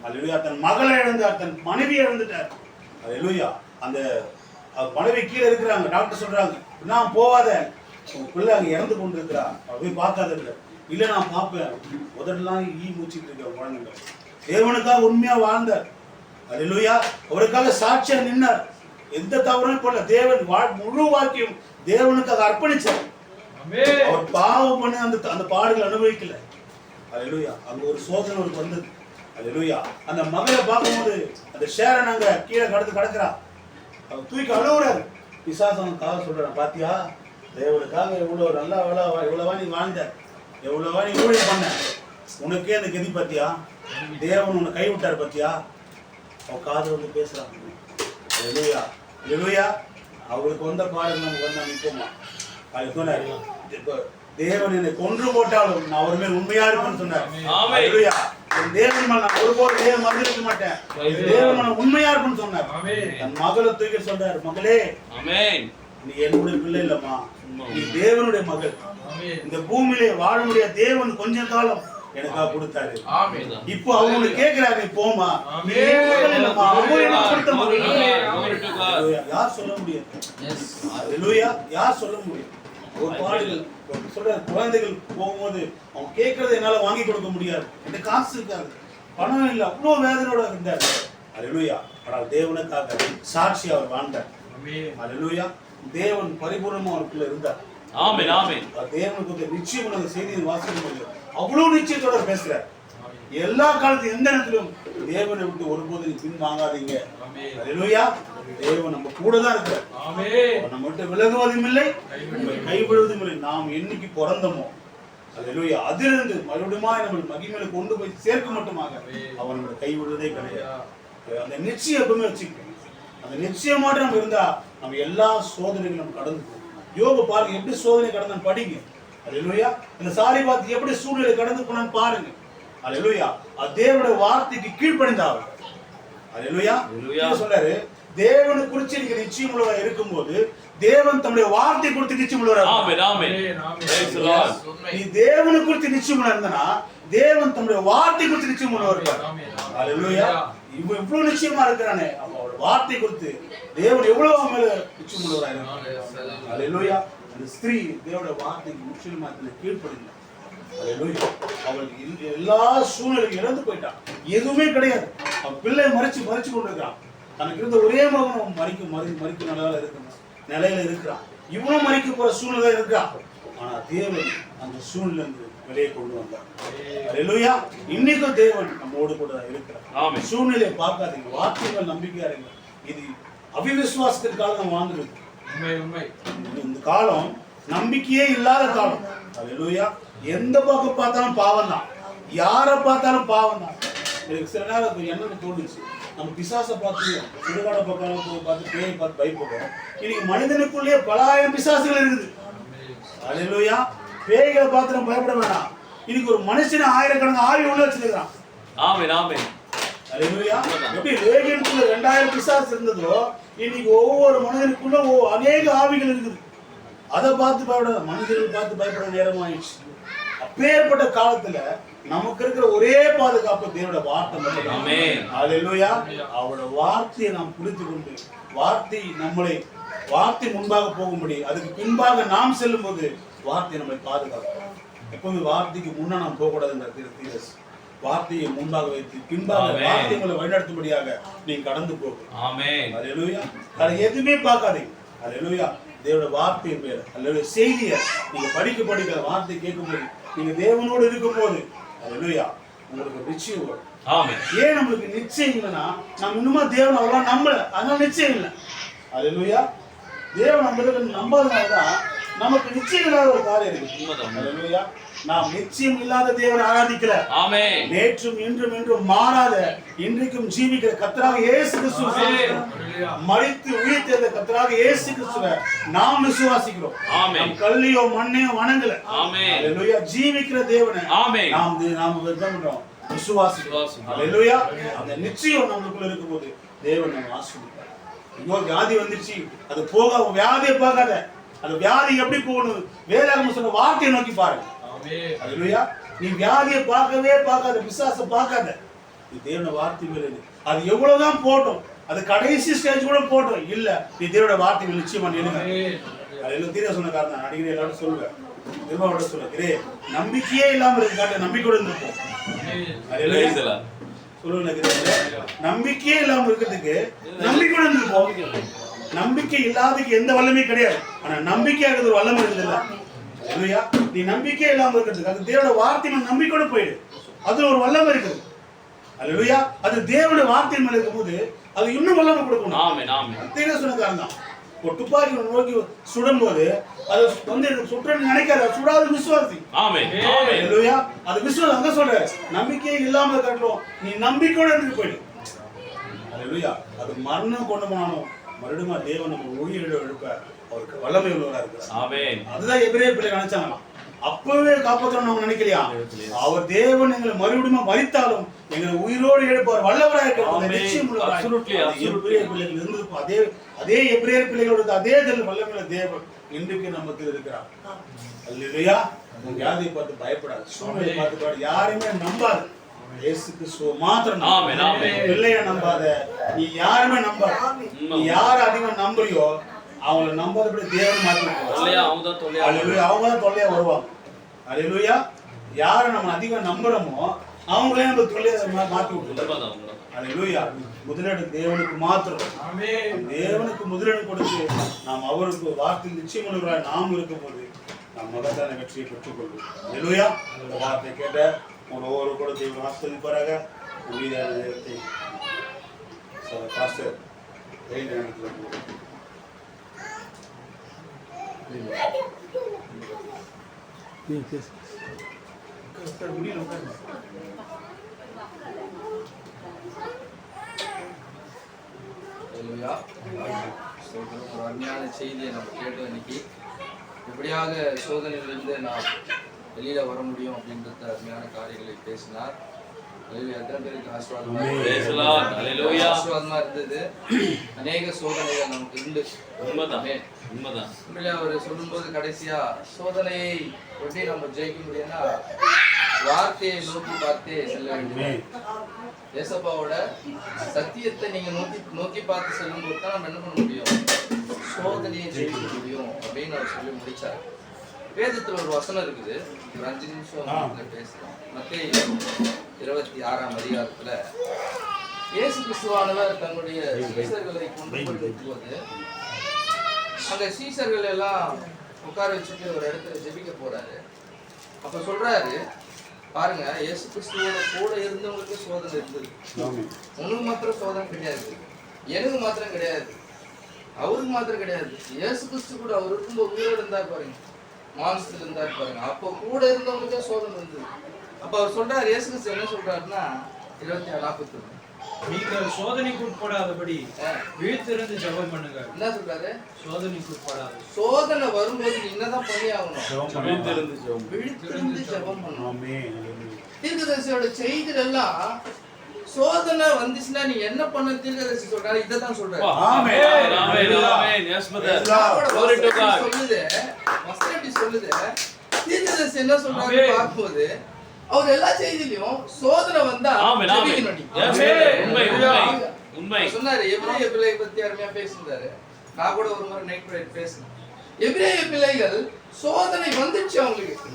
அல்லேலூயா. தன் மகளை இழந்தார், தன் மனைவி இழந்துட்டார். அல்லேலூயா. அந்த மனைவி கீழே இருக்கிறாங்க, டாக்டர் சொல்றாங்க நான் போவாத, உன் பிள்ளை அங்க இறந்து கொண்டு இருக்கிறா, போய் பார்க்காத. இல்லை நான் பார்ப்பேன். உதடெல்லாம் மூச்சிட்டு இருக்க குழந்தைங்க தேவனுக்காக உண்மையா வாழ்ந்தார். அல்லேலூயா. அவருக்காக சாட்சியா நின்னார். எந்த தவறும் போல தேவன் முழு வாழ்க்கையும் தேவனுக்காக அர்ப்பணிச்சார். அவர் பாவம் பண்ணி அந்த பாடுகள் அனுபவிக்கல. அல்லேலூயா. அங்க ஒரு சோதனை அவருக்கு வந்தது. அல்லேலூயா. அந்த மகளை பார்க்கும்போது அந்த ஷேரை நாங்க கீழே கிடக்கிறா, அவர் தூக்கி அழுகுறாரு. பிசாசனுக்காக சொல்றான், பாத்தியா தேவனுக்காக எவ்வளவு நல்லா எவ்வளவா நீ வாழ்ந்த, எவ்வளவா நீ ஊழியம் பண்ண, உனக்கே அந்த கதி பாத்தியா, தேவன் உன்னை கைவிட்டார் பாத்தியா. அவன் காது வந்து பேசுறான். அல்லேலூயா. அல்லேலூயா. அவருக்கு வந்த பாடல் நமக்கு வந்தா நிற்போமா? அது சொன்னாரு, தேவன் என்னை கொன்று போட்டாலும் நான் அவர் மேல் உண்மையா இருப்பேன்னு சொன்னார். அல்லேலூயா. தேவன் மேல் நான் ஒருபோதும் தேவன் மறந்திருக்க மாட்டேன், தேவன் மேல் உண்மையா இருப்பேன்னு சொன்னார். தன் மகளை தூக்கி சொன்னார், மகளே நீ என்னுடைய பிள்ளை இல்லம்மா, நீ தேவனுடைய மகள். இந்த பூமியிலே வாழ முடியாத தேவன் கொஞ்ச காலம் எனக்காக கொடுத்தாரு. இப்போ அவங்க கேட்கிறாரு, நீ போமா, நீ மகள் இல்லம்மா, அவங்க கொடுத்த மகள். யார் சொல்ல முடியும்? அல்லேலூயா. யார் சொல்ல முடியும்? ஒரு பாடல் சொல்ற, குழந்தைகள் போகும்போது அவங்க கேட்கறத என்னால வாங்கி கொடுக்க முடியாது, எந்த காசு இருக்காது, பணம் இல்லை, அவ்வளவு வேதனையோட இருந்தார். அல்லேலூயா. ஆனால் தேவனுக்காக சாட்சி அவர் வாழ்ந்தார். அல்லேலூயா. தேவன் பரிபூர்ணமா அவருக்குள்ள இருந்தார். ஆமென் ஆமென். தேவனுக்கு நிச்சயம் அந்த செய்தியை வாசிக்கும் அவ்வளவு நிச்சயத்தோட பேசுறார். எல்லா காலத்திலும் எந்த நேரத்திலும் தேவனை விட்டு ஒருபோது நீ பின் வாங்காதீங்க. அல்லேலூயா. தேவன் நம்ம கூட தான் இருக்கிறார். நம்ம விட்டு விலகுவதும் இல்லை, கைவிடுவதும் இல்லை. நாம் என்னைக்கு பிறந்தோமோ அல்லேலூயா அதிலிருந்து மறுபடியும் நம்ம மகிமையில கொண்டு போய் சேர்க்க மட்டுமாக அவர் நம்மளை கைவிடுவதே கிடையாது. அந்த நிச்சயம் எப்பவுமே வச்சுக்கணும். அந்த நிச்சயமாட்டு நம்ம இருந்தா நம்ம எல்லா சோதனைகளும் நம்ம கடந்து போகும். யோபு பாருங்க எப்படி சோதனை கடந்து படிங்க. அல்லேலூயா. இந்த சாரிபாத் எப்படி சூழ்நிலை கடந்து போனான்னு பாருங்க. அல்லேலூயா. தேவனுடைய வார்த்தைக்கு கீழ்ப்படிந்தார். அல்லேலூயா. சொல்றாரு, தேவனை குறித்து நீங்க நிச்சயம் உள்ளவரா இருக்கும்போது தேவன் தம்முடைய வார்த்தை குறித்து நிச்சயம் உள்ளவரா. ஆமென் ஆமென். Praise the Lord. நீ தேவனை குறித்து நிச்சயம் உள்ளவரா இருந்தா தேவன் தம்முடைய வார்த்தை குறித்து நிச்சயம் உள்ளவரா இருப்பார். அல்லேலூயா. இவன் இவ்வளவு நிச்சயமா இருக்கிறானே, அவனோட வார்த்தை குறித்து தேவன் எவ்வளவு மேல நிச்சயம் உள்ளவரா இருக்கார். அல்லேலூயா. அந்த ஸ்திரீ தேவனுடைய வார்த்தைக்கு முற்றிலுமா கீழ்ப்படிந்தார். அல்லேலூயா. அவளுக்கு எல்லா சூழ்நிலையும் இழந்து போயிட்டான், எதுவுமே கிடையாது. அவன் பிள்ளை மறைச்சு கொண்டிருக்கான். தனக்கு இருந்த ஒரே மகனும் மறிக்க நிலையில இருக்கிறான். இவனும் மறிக்க போற சூழ்நிலை இருக்கிறான். ஆனா தேவன் அந்த சூழ்நிலை வெளியே கொண்டு வந்தார். அல்லேலூயா. இன்னைக்கும் தேவன் நம்மோடு கூட இருக்கிறார். சூழ்நிலையை பார்க்காதீங்க, வார்த்தைகள் நம்பிக்கையா இருங்க. இது அவிவிசுவாசத்திற்காக நம்ம வாழ்ந்துருக்கு. இந்த காலம் நம்பிக்கையே இல்லாத காலம். அல்லேலூயா. எந்த பக்கம் பார்த்தாலும் பாவம் தான், யாரை பார்த்தாலும் பாவம் தான். எனக்கு சில நேரம் என்ன தோணுச்சு, நம்ம பிசாசை பார்த்து சுடுகாட பக்கம் போய் பார்த்து பேயை பார்த்து பயப்படுறோம். இன்னைக்கு மனிதனுக்குள்ளேயே பல ஆயிரம் பிசாசுகள் இருக்குது. அல்லேலூயா. பேய்களை பார்த்து நம்ம பயப்பட வேண்டாம். இன்னைக்கு ஒரு மனுஷனை ஆயிரக்கணக்கான ஆவி உள்ள வச்சிருக்கான். ஆமென் ஆமென். அல்லேலூயா. எப்படி லேகியனுக்குள்ள 2000 பிசாசு இருந்ததோ இன்னைக்கு ஒவ்வொரு மனிதனுக்குள்ள அநேக ஆவிகள் இருக்குது. அதை பார்த்து பயப்பட, மனிதர்கள் பார்த்து பயப்பட நேரம் ஆயிடுச்சு. அப்பேற்பட்ட காலத்துல நமக்கு இருக்கிற ஒரே பாதுகாப்பு தேவனுடைய வார்த்தை மட்டும். ஆமென். அல்லேலூயா. அவரோட வார்த்தையை நாம் புரிந்து கொண்டு வார்த்தை முன்பாக போகும்படி அதுக்கு பின்பாக நாம் செல்லும் போது வார்த்தை நம்மளை பாதுகாக்கும். எப்பவுமே வார்த்தைக்கு முன்னா நாம் போகக்கூடாது. வார்த்தையை முன்பாக வைத்து பின்பாக வார்த்தை உங்களை வழிநடத்தும்படியாக நீங்க கடந்து போகும். ஆமென். அல்லேலூயா. எதுவுமே பார்க்காதீங்க. அல்லேலூயா. தேவனுடைய வார்த்தையின் பேர் அல்லேலூயா. செய்தியை நீங்க படிக்க வார்த்தை கேட்கும்போது நீங்க தேவனோடு இருக்கும் போது அல்லேலூயா உங்களுக்கு நிச்சயம் வரும். ஆமென். ஏன் நம்மளுக்கு நிச்சயம் இல்லைன்னா நம்ம இன்னுமா தேவன் அவ்வளவு நம்பல, அதனால நிச்சயம் இல்லை. அல்லேலூயா. தேவன் நம்மளுக்கு நம்பாதனால்தான் நமக்கு நிச்சயம் இல்லாத ஒரு காரியம் இருக்கு. அல்லேலூயா. நாம் நிச்சயம் இல்லாத தேவனை ஆராதிக்கல. ஆமென். நேற்றும் இன்றும் என்றும் மாறாத இன்றைக்கும் ஜீவிக்கிற கர்த்தராக இயேசு கிறிஸ்துவை மரித்து உயிர்த்தெழுந்த கர்த்தராக இயேசு கிறிஸ்துவை நாம் விசுவாசிக்கிறோம். ஆமென். கல்லியோ மண்ணையோ வணங்கல. ஆமென். அல்லேலூயா. ஜீவிக்கிற தேவனை ஆமென். நாம் பண்றோம், விசுவாசிக்கிறோம். அல்லேலூயா. அந்த நிச்சயம் நமக்குள்ள இருக்கும்போது தேவன் நம்ம ஆசீர்வதிப்பார். இன்னொரு வியாதி வந்துருச்சு, அது போக வியாதியை பார்க்காத, அந்த வியாதி எப்படி போகணும் வேதாகமம் சொன்ன வார்த்தையை நோக்கி பாருங்க. அல்லேலூயா. நீ வியாதியை பார்க்காத, பிசாசை பார்க்காத, நீ தேவனுடைய வார்த்தை மேல அது எவ்வளவுதான் போட்டோம், அது கடைசி ஸ்டேஜ் கூட போட்டோம் இல்ல, நீ தேவனுடைய வார்த்தைகள் நிச்சயமா நிலுங்க. அதில் தீர சொன்ன காரணம் அடிக்கடி எல்லாரும் சொல்லுவேன், திரும்ப சொல்லுவேன், நம்பிக்கையே இல்லாம இருக்காட்ட நம்பிக்கையோட இருந்திருப்போம். சொல்லுவேன், நம்பிக்கையே இல்லாம இருக்கிறதுக்கு நம்பிக்கையோட இருந்திருப்போம். நம்பிக்கை இல்லாததுக்கு எந்த வல்லமே கிடையாது. ஆனா நம்பிக்கையாகிறது ஒரு வல்லமை இருக்குது இல்ல இல்லையா? நீ நம்பிக்கையே இல்லாம இருக்கிறதுக்கு அது தேவனோட வார்த்தை நம்பிக்கையோட போயிடு, அது ஒரு வல்லமை இருக்குது. அல்லேலூயா. அது தேவனுடைய வார்த்தை மேல இருக்கும்போது அது இன்னும் வல்லமை கொடுக்கணும். ஆமென் ஆமென். தீர சொன்ன காரணம் ஒரு துப்பாக்கி நோக்கி சுடும் போது அது வந்து சுற்றன்னு நினைக்காத, சுடாது விசுவாசி. ஆமென் ஆமென். அல்லேலூயா. அது விசுவாசம். அங்க சொல்ற நம்பிக்கையே இல்லாம இருக்கட்டும், நீ நம்பிக்கையோட இருந்து போயிடு. அல்லேலூயா. அது மரணம் கொண்டு போனாலும் மறுபடியும் தேவன் நம்ம உயிரோட எழுப்ப அவருக்கு வல்லமை உள்ளவரா இருக்கிறார். ஆமென். அதுதான் எபிரேய பிள்ளை நினைச்சாங்களாம். அப்பவே காப்பாற்றணும் நம்ம நினைக்கலையா? அவர் தேவன் எங்களை மறுபடியும் மரித்தாலும் எங்களை உயிரோடு எழுப்பார் வல்லவராக இருக்கிறார். எபிரேய பிள்ளைகள் இருந்திருப்போம். அதே எபிரேய பிள்ளைகளோட அதே வல்லமையுள்ள தேவன் இன்றைக்கு நமக்கு இருக்கிறார். அல்லேலூயா. வியாதியை பார்த்து பயப்படாது, சூழ்நிலை பார்த்து பயப்படாது, யாரையுமே நம்பாது. இயேசு கிறிஸ்துவ மாத்திரம் பிள்ளைய நம்பாத. நீ யாருமே நம்பாத. நீ யார அதிகமா நம்புறியோ அவங்களை நம்பாதபடி தேவன் மாத்தி அவங்க தான் தொல்லையா வருவாங்க. அல்லேலூயா. யாரை நம்ம அதிகம் நம்புறோமோ அவங்களே நம்ம தொல்லையா மாத்தி விட்டுருவோம். அல்லேலூயா. முதலிடம் தேவனுக்கு மாத்திரம். தேவனுக்கு முதலிடம் கொடுத்து நாம் அவருக்கு வார்த்தை நிச்சயமுள்ளவராய் நாம் இருக்கும் போது நம் மகத்தான வெற்றியை பெற்றுக்கொள்வோம். அல்லேலூயா. இந்த வார்த்தை கேட்ட ஒவ்வொரு கூட தேவன் ஆஸ்வதிப்பாராக. மீதியான நேரத்தை பாஸ்டர் நேரத்தில் ஒரு அருமையான செய்தியை நம்ம கேட்டோம் இன்னைக்கு. எப்படியாக சோதனையிலிருந்து நாம் வெளியில வர முடியும் அப்படின்றத அருமையான காரியங்களை பேசினார். எத்தனை பேருக்கு ஆசீர்வாதமா இருந்தது. அநேக சோதனைகள் நமக்கு உண்டு. உண்மைதான். அவர் சொல்லும்போது கடைசியா சோதனையை ஒட்டி நம்ம ஜெயிக்க முடியும்னா வார்த்தையை நோக்கி பார்த்தே செல்ல வேண்டும். ஏசப்பாவோட சத்தியத்தை நீங்க நோக்கி பார்த்து செல்லும் போது தான் நம்ம என்ன பண்ண முடியும், சோதனையை ஜெயிக்க முடியும் அப்படின்னு அவர் சொல்லி முடிச்சார். வேதத்துல ஒரு வசனம் இருக்குது, ஒரு 5 நிமிஷம் பேசலாம். மத்தேயு 26ஆம் அதிகாரத்துல இயேசு கிறிஸ்துவானவர் தன்னுடைய சீசர்களை கொண்டு போது அங்க சீசர்கள் எல்லாம் உட்கார வச்சுட்டு ஒரு இடத்துல ஜெபிக்க போறாரு. அப்ப சொல்றாரு, பாருங்க, இயேசு கிறிஸ்துவோட கூட இருந்தவங்களுக்கு சோதனை இருந்தது. உனக்கு மாத்திரம் சோதனை கிடையாது, எனக்கு மாத்திரம் கிடையாது, அவருக்கு மாத்திரம் கிடையாது. இயேசு கிறிஸ்து கூட அவர் இருக்கும்போது உயிரோடு இருந்தார் பாருங்க, மாம்சத்துல இருந்தார் பாருங்க, அப்போ கூட இருந்தவங்களுக்கே சோதனை இருந்தது. அப்ப அவர் சொல்றாரு, இயேசு கிறிஸ்து என்ன சொல்றாருன்னா 27:41, நீங்கள் சோதனைக்கு உட்படாதபடி விழித்திருந்து ஜெபம் பண்ணுங்க. என்ன சொல்றாரு? சோதனைக்கு உட்படாது. சோதனை வரும்போது நீ என்னதான் பண்ணி ஆகணும்? விழித்திருந்து ஜெபம் பண்ணணும். தீர்க்கதரிசியோட செய்திகள் எல்லாம் சோதனை வந்துச்சுன்னா நீ என்ன பண்ண தீர்க்கதரிசி சொல்றாரு, இதான் சொல்றாரு. சொல்லுது தீர்க்கதரிசி என்ன சொல்றாரு பார்க்கும்போது அவர் எல்லா செய்தியிலும் சோதனை வந்தா சொன்னாரு. எபிரேய பிள்ளை பத்தி அருமையா பேசியிருந்தாரு. நான் கூட ஒரு முறை நைட் பேசினேன். எபிரேய பிள்ளைகள் சோதனை வந்துச்சு அவங்களுக்கு.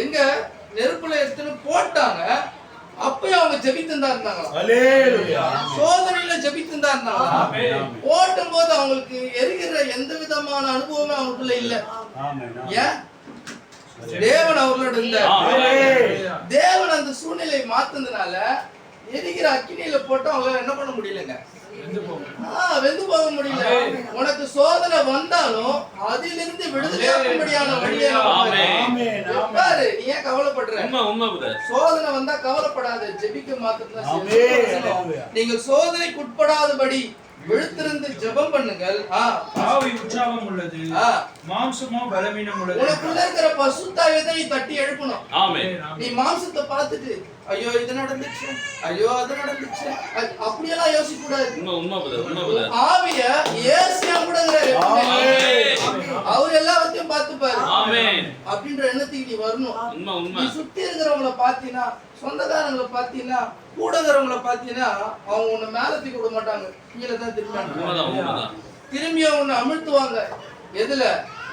எங்க நெருப்புல எடுத்துன்னு போட்டாங்க, அப்பயும் அவங்க ஜெபித்துந்தா இருந்தாங்களா? சோதனையில ஜெபித்துந்தா இருந்தாங்களா? போட்டும் போது அவங்களுக்கு எரிகிற எந்த விதமான அனுபவமே அவங்களுக்குள்ள இல்ல. ஏன்? தேவன் அவர்களோட இருந்தார். தேவன் அந்த சூழ்நிலையை மாத்துனதுனால எரிகிற அக்கினியில போட்டு அவங்க என்ன பண்ண முடியலங்க, வெந்து போக முடியல. உனக்கு சோதனை வந்தாலும் அதிலிருந்து விடுதலையாகும்படியான வழியை பாரு. நீ ஏன் கவலைப்படுற? சோதனை வந்தா கவலைப்படாத, ஜெபிக்க மாத்திரம். நீங்கள் சோதனைக்கு உட்படாதபடி விழுத்திருந்து ஜெபம் பண்ணுங்கள். ஆவி உற்சாகம் உள்ளது, மாம்சமோ பலவீனம் உள்ளது. உனக்குள்ள இருக்கிற பசுத்தாயத்தை நீ தட்டி எழுப்பணும். நீ மாம்சத்தை பார்த்துட்டு ஐயோ இது நடந்துச்சு, ஐயோ அது நடந்துச்சு அப்படியெல்லாம் யோசிக்க கூடாது. ஆவிய ஏசியா கூடங்கிறாரு, அவர் எல்லாத்தையும் பார்த்துப்பாரு அப்படின்ற எண்ணத்துக்கு நீ வரணும். நீ சுத்தி இருக்கிறவங்களை பாத்தீங்கன்னா, சொந்தக்காரங்களை பாத்தீங்கன்னா, கூடங்கிறவங்களை பாத்தீங்கன்னா அவங்க உன்னை மேல தூக்கி விட மாட்டாங்க, கீழே தான் திரும்பி திரும்பிய உன்னை அமிழ்த்துவாங்க. எதுல?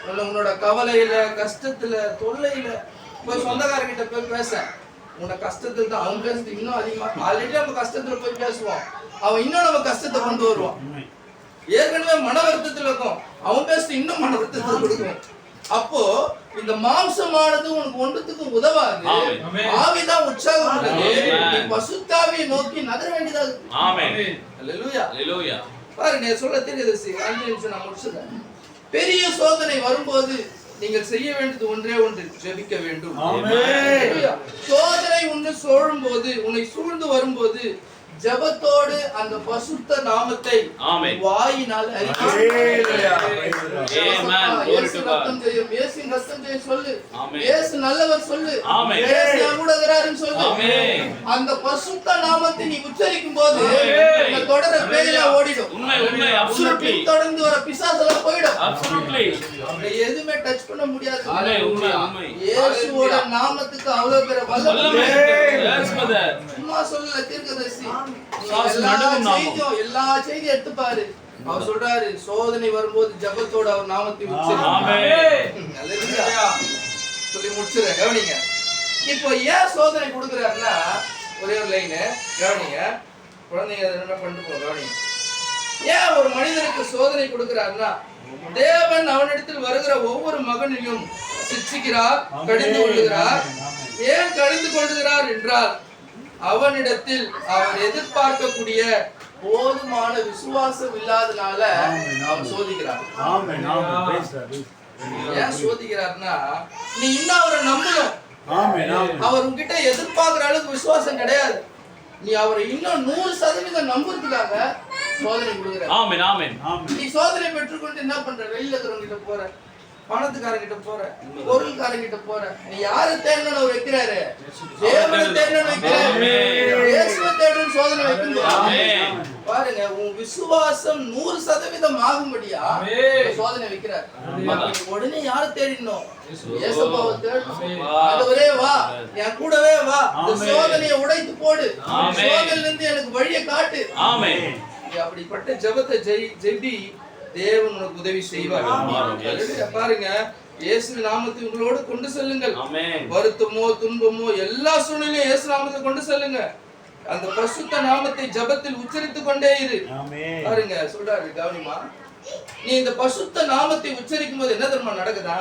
உன்னோட கவலையில, கஷ்டத்துல, தொல்லையில. போய் சொந்தக்காரங்கிட்ட போய் பேச, உன்னை கஷ்டத்துல தான் அவன் பேசுறது இன்னும் அதிகமா. ஆல்ரெடி நம்ம கஷ்டத்துல போய் பேசுவோம், அவன் இன்னும் நம்ம கஷ்டத்தை கொண்டு வருவான். ஏற்கனவே மன வருத்தத்துல இருக்கும், அவன் பேசுறது இன்னும் மன வருத்தத்தை கொடுக்கும். அப்போ இந்த மாம்சமானது உனக்கு ஒன்றுத்துக்கு உதவாது. ஆவிதான் உற்சாகம் உள்ளது. நீ பசுத்தாவியை நோக்கி நகர வேண்டியதா இருக்கு. ஆமென். அல்லேலூயா. அல்லேலூயா. பாருங்க, சொல்ல தீர்க்கதரிசி 5 நிமிஷம் நான் முடிச்சிடுறேன். பெரிய சோதனை வரும்போது நீங்கள் செய்ய வேண்டியது ஒன்றே ஒன்று, ஜெபிக்க வேண்டும். அல்லேலூயா. சோதனை உன்னை சூழும்போது, உன்னை சூழ்ந்து வரும்போது ஜெபத்தோடு அந்த பசுத்த நாமத்தை வாயினால் சொல்லு. இயேசு நல்லவர் சொல்லு. இயேசு கூட இருக்கிறாருன்னு சொல்லு. அந்த பசுத்த நாமத்தை நீ உச்சரிக்கும் போது இந்த தொடர பேயில ஓடிடும். தொடர்ந்து வர பிசாசெல்லாம் போயிடும். எதுவுமே டச் பண்ண முடியாது. இயேசுவோட நாமத்துக்கு அவ்வளவு பேர வல்லமை. சும்மா சொல்லல தீர்க்கதரிசி, எல்லா செய்தியும் எடுத்து பாரு. அவர் சொல்றாரு, சோதனை வரும்போது ஜபத்தோட அவர் நாமத்தை சொல்லி முடிச்சுற. கவனிங்க, இப்போ ஏன் சோதனை கொடுக்குறாருன்னா, ஒரே ஒரு லைனு கவனிங்க. குழந்தைங்க என்ன பண்ணிட்டு போ, கவனிங்க. ஏன் ஒரு மனிதனுக்கு சோதனை கொடுக்கிறாருன்னா, தேவன் அவனிடத்தில் வருகிற ஒவ்வொரு மகனையும் சிட்சிக்கிறார், கடிந்து கொள்ளுகிறார். ஏன் கடிந்து கொள்ளுகிறார் என்றால், அவனிடத்தில் அவர் எதிர்பார்க்கக்கூடிய போதுமான விசுவாசம் இல்லாதனால அவர் சோதிக்கிறார். ஏன் சோதிக்கிறார்னா, நீ இன்னும் அவரை நம்பணும். அவர் உன்கிட்ட எதிர்பார்க்கிற அளவுக்கு விசுவாசம் கிடையாது. நீ அவரை இன்னும் 100% நம்புறதுக்காக சோதனை கொடுக்குற. நீ சோதனை பெற்றுக்கொண்டு என்ன பண்ற? வெளியில இருக்கிறவங்க கிட்ட போற, பணத்துக்காரங்கிட்ட போற, பொருள்காரங்கிட்ட போற. நீ யாரை தேடணும்னு அவர் வைக்கிறாரு? தேவனை தேடணும்னு வைக்கிறாரு. இயேசுவை தேடணும்னு சோதனை வைக்கணும். பாருங்க, உன் விசுவாசம் 100% ஆகும்படியா சோதனை வைக்கிறார். உடனே யாரை தேடினோம்? இயேசுவை தேடணும். ஆண்டவரே வா, என் கூடவே வா, இந்த சோதனையை உடைத்து போடு, சோதனையில இருந்து எனக்கு வழியை காட்டு. அப்படிப்பட்ட ஜெபத்தை ஜெபி, தேவன் உனக்கு உதவி செய்வார். பாருங்க, இயேசு நாமத்தை உங்களோடு கொண்டு செல்லுங்கள். வருத்தமோ துன்பமோ எல்லா சூழ்நிலையும் இயேசு நாமத்தை கொண்டு செல்லுங்க. அந்த பரிசுத்த நாமத்தை ஜெபத்தில் உச்சரித்துக் கொண்டே இரு. பாருங்க, சொல்றாரு, கவனிமா, நீ இந்த பரிசுத்த நாமத்தை உச்சரிக்கும் போது என்ன தெரியுமா நடக்குதா?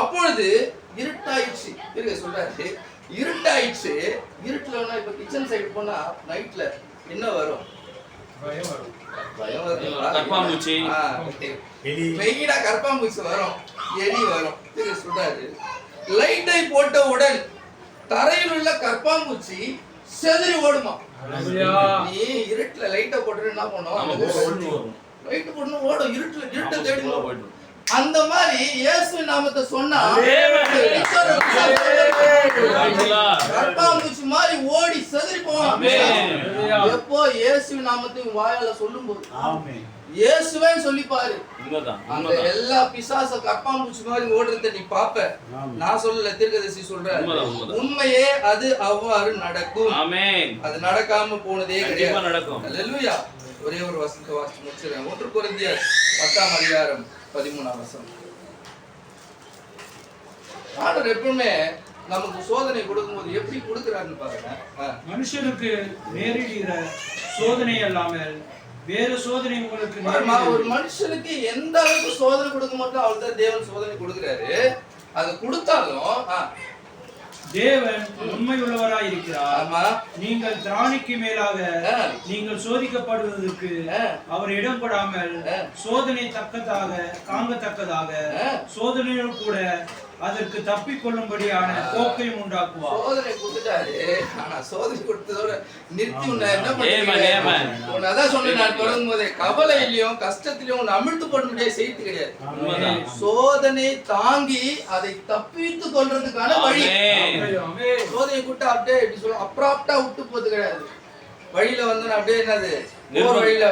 அப்பொழுது இருட்டாயிடுச்சு. இருக்க சொல்றாரு, இருட்டாயிடுச்சு. இருட்டுல இப்ப கிச்சன் சைடு போனா நைட்ல என்ன வரும்? பயம் வரும். கரப்பாம்பூச்சி, மெயினா கரப்பாம்பூச்சி வரும், எலி வரும். சொல்றாரு, லைட்டை போட்டவுடன் தரையில் உள்ள கரப்பாம்பூச்சி செதறி ஓடுமா. நீ இருட்டுல லைட்டை போட்டு என்ன பண்ணும்? லைட் போட்டு ஓடும். இருட்டு தேடி ஓடும். அந்த மாதிரி இயேசு நாமத்தை சொன்னா கரப்பாம்பூச்சி மாதிரி ஓடி செதறி போவான். எப்போ இயேசு நாமத்தை வாயால சொல்லும் போது, இயேசுவே சொல்லி பாரு, அந்த எல்லா பிசாச கரப்பாம்பூச்சி மாதிரி ஓடுறத நீ பாப்ப. நான் சொல்லல, தீர்க்கதரிசி சொல்றேன். உண்மையே அது அவ்வாறு நடக்கும். அது நடக்காம போனதே கிடையாது. அல்லேலூயா. ஒரே ஒரு வசனத்தை வாசிச்சு முடிச்சிடுறேன். 1 கொரிந்தியர் 10ஆம் அதிகாரம் 13ஆம் வசனம். ஆண்டவர் எப்பவுமே நமக்கு சோதனை கொடுக்கும்போது எப்படி கொடுக்கிறாருன்னு பாருங்க. மனுஷனுக்கு நேரிடுகிற சோதனை அல்லாமல் வேற சோதனை உங்களுக்கு ஒரு மனுஷனுக்கு எந்த அளவுக்கு சோதனை கொடுக்க மாட்டோம், அவர்தான் தேவன் சோதனை கொடுக்கிறாரு. அது கொடுத்தாலும் தேவன் உண்மை உள்ளவராய் இருக்கிறார். நீங்கள் திராணிக்கு மேலாக நீங்கள் சோதிக்கப்படுவதற்கு அவர் இடம் கொடாமல் சோதனை தக்கதாக காங்கத்தக்கதாக சோதனையோடு கூட அதற்கு தப்பிக்கொள்ளும்படியான போக்கையும் உண்டாக்குவார். சோதனை கொடுத்துட்டாரு, ஆனா சோதனை கொடுத்ததோட நிறுத்தி உன்னை என்ன பண்ணுவீங்க? அதான் சொன்னேன் நான் தொடங்கும் போதே, கவலையிலையும் கஷ்டத்திலையும் உன்னை அமிழ்த்து போட முடியாது, செய்து கிடையாது. சோதனை தாங்கி அதை தப்பித்து கொள்றதுக்கான வழி. சோதனை கூட்ட அப்படியே இப்படி சொல்ல அப்ராப்டா விட்டு போறது கிடையாது. வழியில வந்து அப்படியே என்னது வழியில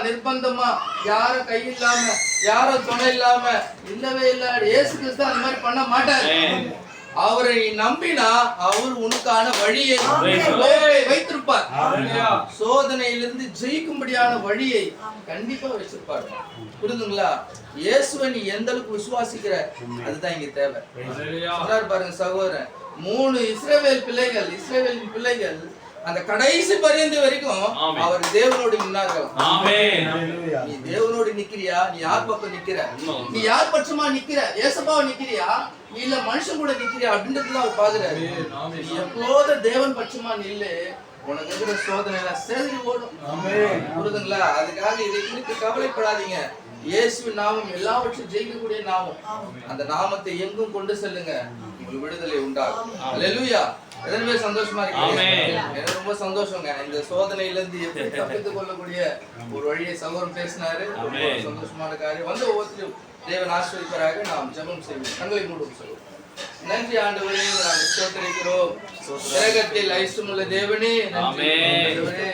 நிர்பந்தமா யாரும் கை இல்லாம யாரும் துணை இல்லாம இல்லவே இல்ல. இயேசு கிறிஸ்து அந்த மாதிரி பண்ண மாட்டாரு. அவரை நம்பினா அவர் உனக்கான வழியை வைத்திருப்பார். சோதனையிலிருந்து ஜெயிக்கும்படியான வழியை கண்டிப்பா வச்சிருப்பார். புரியுதுங்களா? இயேசுவை நீ எந்த அளவுக்கு விசுவாசிக்கிற அதுதான் இங்க தேவை. சொல்றாரு பாருங்க சகோதரன், 3 இஸ்ரவேலின் பிள்ளைகள் அந்த கடைசி பரியந்த வரைக்கும் அவர் தேவனோடு நின்னார்கள். நீ தேவனோடு நிக்கிறியா? நீ யார் பக்கம் நிக்கிற? நீ யார் பட்சமா நிக்கிற? ஏசப்பாவை நிக்கிறியா இல்ல மனுஷன் கூட நிக்கிறியா அப்படின்றதுதான் அவர் பாக்குறாரு. நீ எப்போது தேவன் பட்சமா நில்லு, உனக்கு இருக்கிற சோதனை எல்லாம் சேதனை ஓடும். புரியுதுங்களா? அதுக்காக இதை குறித்து கவலைப்படாதீங்க. இயேசுவின் நாமம் எல்லாவற்றையும் ஜெயிக்கக்கூடிய நாமம். அந்த நாமத்தை எங்கும் கொண்டு செல்லுங்க, உங்களுக்கு விடுதலை உண்டாகும். அல்லேலூயா. எதனவே சந்தோஷமா இருக்கு. எனக்கு ரொம்ப சந்தோஷங்க. இந்த சோதனையில இருந்து எப்படி தப்பித்துக் கொள்ளக்கூடிய ஒரு வழியை சகோதரன் பேசினாரு. சந்தோஷமான காரியம். வந்து ஒவ்வொருத்தரும் தேவன் ஆசீர்வதிப்பாராக. நாம் ஜெபம் செய்வோம். கண்களை மூடுவோம் சொல்லுவோம். நன்றி ஆண்டவரே, நாங்கள் ஸ்தோத்திரிக்கிறோம். உலகத்தில் ஐசுமுள்ள தேவனே, நன்றி ஆண்டவரே.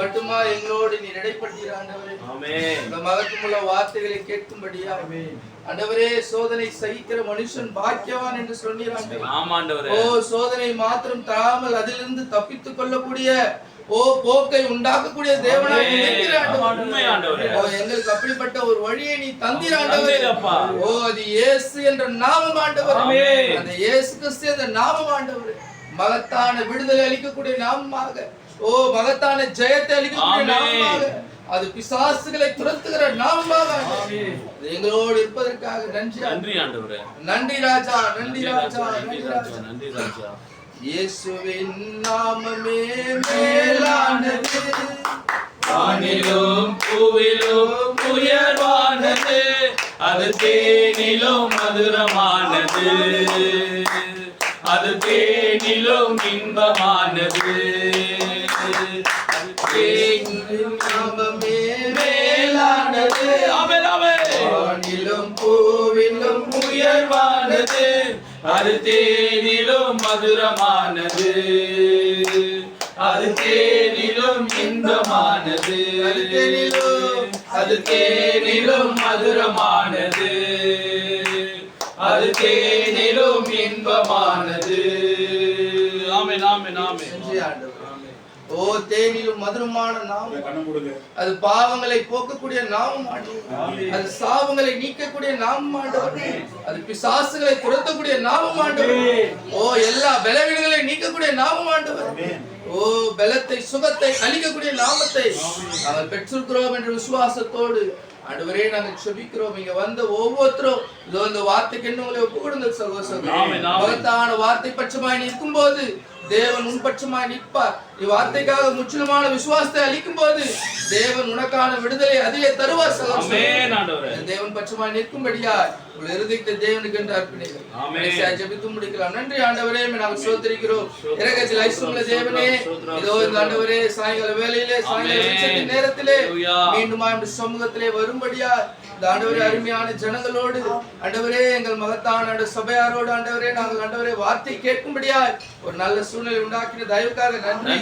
மட்டுமா எங்களோடு நீர் இடைப்பட்டீர் ஆண்டவரே. இந்த மகத்துவமுள்ள வார்த்தைகளை கேட்கும்படியா ஆண்டவரே, சோதனை சகிக்கிற மனுஷன் பாக்கியவான் என்று சொன்னீர் ஆண்டவரே. ஓ, சோதனை மாத்திரம் தராமல் அதிலிருந்து தப்பித்துக் கொள்ளக்கூடிய போக்கை உண்டாக்கக்கூடிய தேவனாக எங்களுக்கு அப்படிப்பட்ட ஒரு வழியை நீ தந்தீர் ஆண்டவரே. ஓ, அது இயேசு என்ற நாமம் ஆண்டவரே. அந்த இயேசு கிறிஸ்து என்ற நாமம் ஆண்டவரே மகத்தான விடுதலை அளிக்கக்கூடிய நாமமாக, ஓ மகத்தான ஜெயத்தை அளிக்கக்கூடிய நாமமாக, அது பிசாசுகளை துரத்துகிற நாமமாக எங்களோடு இருப்பதற்காக நன்றி ஆண்டவரே. நன்றி ராஜா, நன்றி ராஜா, நன்றி ராஜா. இயேசுவின் நாமமே மேலானது, வானிலும் பூவிலும் உயர்வானது, அது தேனிலும் மதுரமானது, அது தேனிலும் இன்பமானது. நாமமே மேலானது, வானிலும் பூவிலும் உயர்வானது, அது தேனிலும் மதுரமானது, அது தேனிலும் இன்பமானது, அது தேனிலும் மதுரமானது, அது தேனிலும் இன்பமானது. ஆமென், ஆமென், ஆமென். ஓ, தேனிலும் மதுரமான நாமம், அது பாவங்களை போக்கக்கூடிய நாமம் ஆண்டவரே. அது சாவங்களை நீக்கக்கூடிய நாமம் ஆண்டவரே. அது பிசாசுகளை துரத்தக்கூடிய நாமம் ஆண்டவரே. ஓ, எல்லா பலவீனங்களை நீக்கக்கூடிய நாமம் ஆண்டவரே. ஓ, பலத்தை சுகத்தை அளிக்கக்கூடிய நாமத்தை நாங்கள் பெற்றிருக்கிறோம் என்ற விசுவாசத்தோடு ஆண்டவரே நாங்கள் செபிக்கிறோம். இங்க வந்த ஒவ்வொருத்தரும் இந்த வார்த்தைக்கு என்ன உங்களை ஒப்பு கொடுங்க சகோதரர். மகத்தான வார்த்தை பட்சமாய் நிற்கும் போது தேவன் உன் பட்சமாய் நிற்பார். வார்த்தைக்காக முற்றிலுமான விசுவாசத்தை அளிக்கும் போது தேவன் உனக்கான விடுதலை அதிலே தருவார் சகோதரர். தேவன் பட்சமாய் நிற்கும்படியா உங்கள் இருதயத்தை தேவனுக்கு என்று அர்ப்பணிக்கிறோம். ஜெபித்து முடிக்கலாம். நன்றி ஆண்டவரே, நாங்கள் ஸ்தோத்திரிக்கிறோம். இரக்கத்தில் ஐசுமுள்ள தேவனே, இதோ இந்த ஆண்டவரே சாயங்கால வேளையிலே, சாயங்கால நேரத்திலே மீண்டுமா சமூகத்திலே வரும்படியா இந்த ஆண்டவரே அருமையான ஜனங்களோடு ஆண்டவரே எங்கள் மகத்தான சபையாரோடு ஆண்டவரே நாங்கள் ஆண்டவரே வார்த்தை கேட்கும்படியா ஒரு நல்ல சூழ்நிலை உண்டாக்கின தயவுக்காக நன்றி.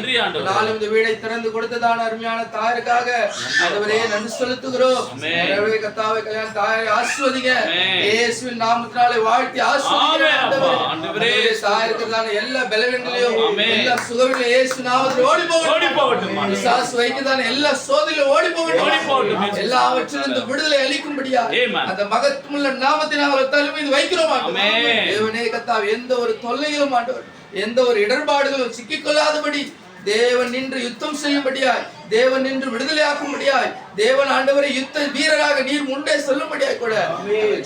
நாளும் இந்த வீடை திறந்து கொடுத்ததான அருமையான தாயருக்காக ஆண்டவரே நன்றி செலுத்துகிறோம். கர்த்தாவே கல்யாண தாயை ஆசீர்வதிங்க. இயேசுவின் நாமத்தினாலே வாழ்த்தி ஆசீர்வதிங்க ஆண்டவரே. தாயருக்குதான எல்லா பலவீனங்களையும் எல்லா சுகங்களையும் இயேசு நாமத்தில் ஓடி போகட்டும். பிசாசு வைக்கதான எல்லா சோதனையும் ஓடி போகட்டும். எல்லாவற்றிலிருந்து விடுதலை அளிக்கும்படியா அந்த மகத்துவமுள்ள நாமத்தை நாங்கள் தலைமையில் வைக்கிறோம் ஆண்டவரே. தேவனே கர்த்தாவே, எந்த ஒரு தொல்லையிலும் ஆண்டவர், எந்த ஒரு இடர்பாடுகளும் சிக்கிக்கொள்ளாதபடி தேவன் நின்று யுத்தம் செய்யும்படியாய், தேவன் நின்று விடுதலையாக்கும்படியாய், தேவன் ஆண்டவரை யுத்த வீரராக நீர் முன்னே சொல்லும்படியாய் கூட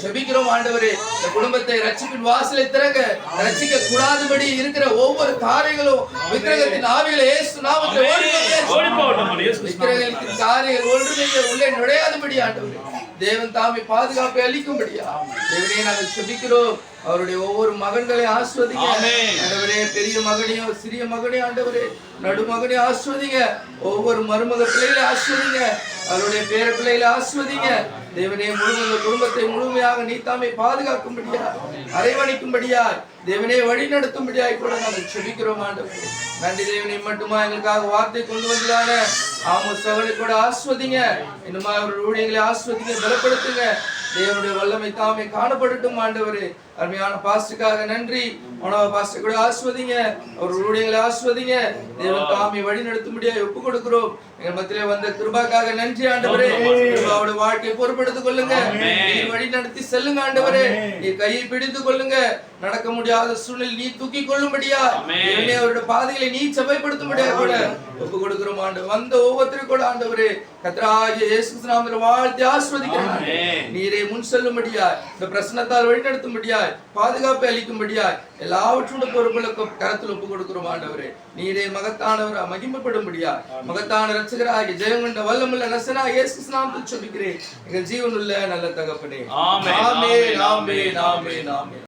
ஜெபிக்கிறோம் ஆண்டவரே. இந்த குடும்பத்தை ரட்சிப்பின் வாசலை திறங்க, ரட்சிக்க கூடாதபடி இருக்கிற ஒவ்வொரு காரியங்களும் விக்கிரகத்தின் ஆவிகளை இயேசு நாமத்தில் விக்கிரகத்தின் காரியங்கள் ஒன்றுமே உள்ளே நுழையாதபடி ஆண்டவரே தேவன் தாமே பாதுகாப்பை அளிக்கும்படியா தேவனே நாங்கள் ஜெபிக்கிறோம். அவருடைய ஒவ்வொரு மகன்களை ஆசீர்வதிங்க ஆண்டவரே. பெரிய மகனையும் சிறிய மகனையும் ஆண்டவரே, நடுமகனையும் ஆசீர்வதிங்க. ஒவ்வொரு மருமக பிள்ளைகளை ஆசீர்வதிங்க. அவருடைய பேர பிள்ளைகளை ஆசீர்வதிங்க தேவனே. முழுமையான குடும்பத்தை முழுமையாக நீ தாமே பாதுகாக்கும்படியா, அரவணைக்கும்படியா தேவனே, வழி நடத்தும்படியாய் கூட நாங்கள் செபிக்கிறோம் ஆண்டவரே. நன்றி தேவனே. மட்டுமா எங்களுக்காக வார்த்தை கொண்டு வந்ததான ஆமோஸ் அவர்களை கூட ஆசீர்வதிங்க. இன்னுமா அவருடைய ஊழியங்களை ஆசீர்வதிங்க, பலப்படுத்துங்க. தேவனுடைய வல்லமை தாமே காணப்படட்டும் ஆண்டவரே. அருமையான பாஸ்டருக்காக நன்றி. மாணவ பாஸ்டர் கூட ஆஸ்வதிங்க, அவர் ஊழியங்களை ஆஸ்வதிங்க. தேவன் தாமே வழி நடத்தும்படியாக ஒப்பு கொடுக்கிறோம். எங்கள் மத்தியிலே வந்த கிருபாக்காக நன்றி ஆண்டவரே. கிருபாவோட வாழ்க்கையை பொறுப்பெடுத்துக் கொள்ளுங்க, நீர் வழி நடத்தி செல்லுங்க ஆண்டவரே. நீர் கையை பிடித்துக் கொள்ளுங்க, நடக்க முடியாத சூழ்நிலை நீ தூக்கி கொள்ளும்படியா அவருடைய பாதைகளை நீ செவைப்படுத்தும்படியா கூட ஒப்பு கொடுக்கிறோம் ஆண்டவர். வந்த ஒவ்வொருத்தரும் கூட ஆண்டவரே கர்த்தராகிய இயேசு கிறிஸ்துவின் வாழ்த்தி ஆசீர்வதிக்கிறேன். நீரே முன் செல்லும்படியா, இந்த பிரசன்னத்தால் வழி நடத்தும்படியா, பாதுகாப்பை அளிக்கும்படியா எல்லாவற்றோட பொறுப்புகளுக்கு கரத்தில் ஒப்பு கொடுக்கிறோம் ஆண்டவரே. நீரே மகத்தானவர் மகிமைப்படும்படியா, மகத்தான இரட்சகராகிய ஜெயம் கொண்ட வல்லமுள்ள ரசனாகிய இயேசு கிறிஸ்துவின் நாமத்தில் ஜெபிக்கிறேன் எங்கள் ஜீவனுள்ள நல்ல தகப்பனே. ஆமென் ஆமென் ஆமென் ஆமென்.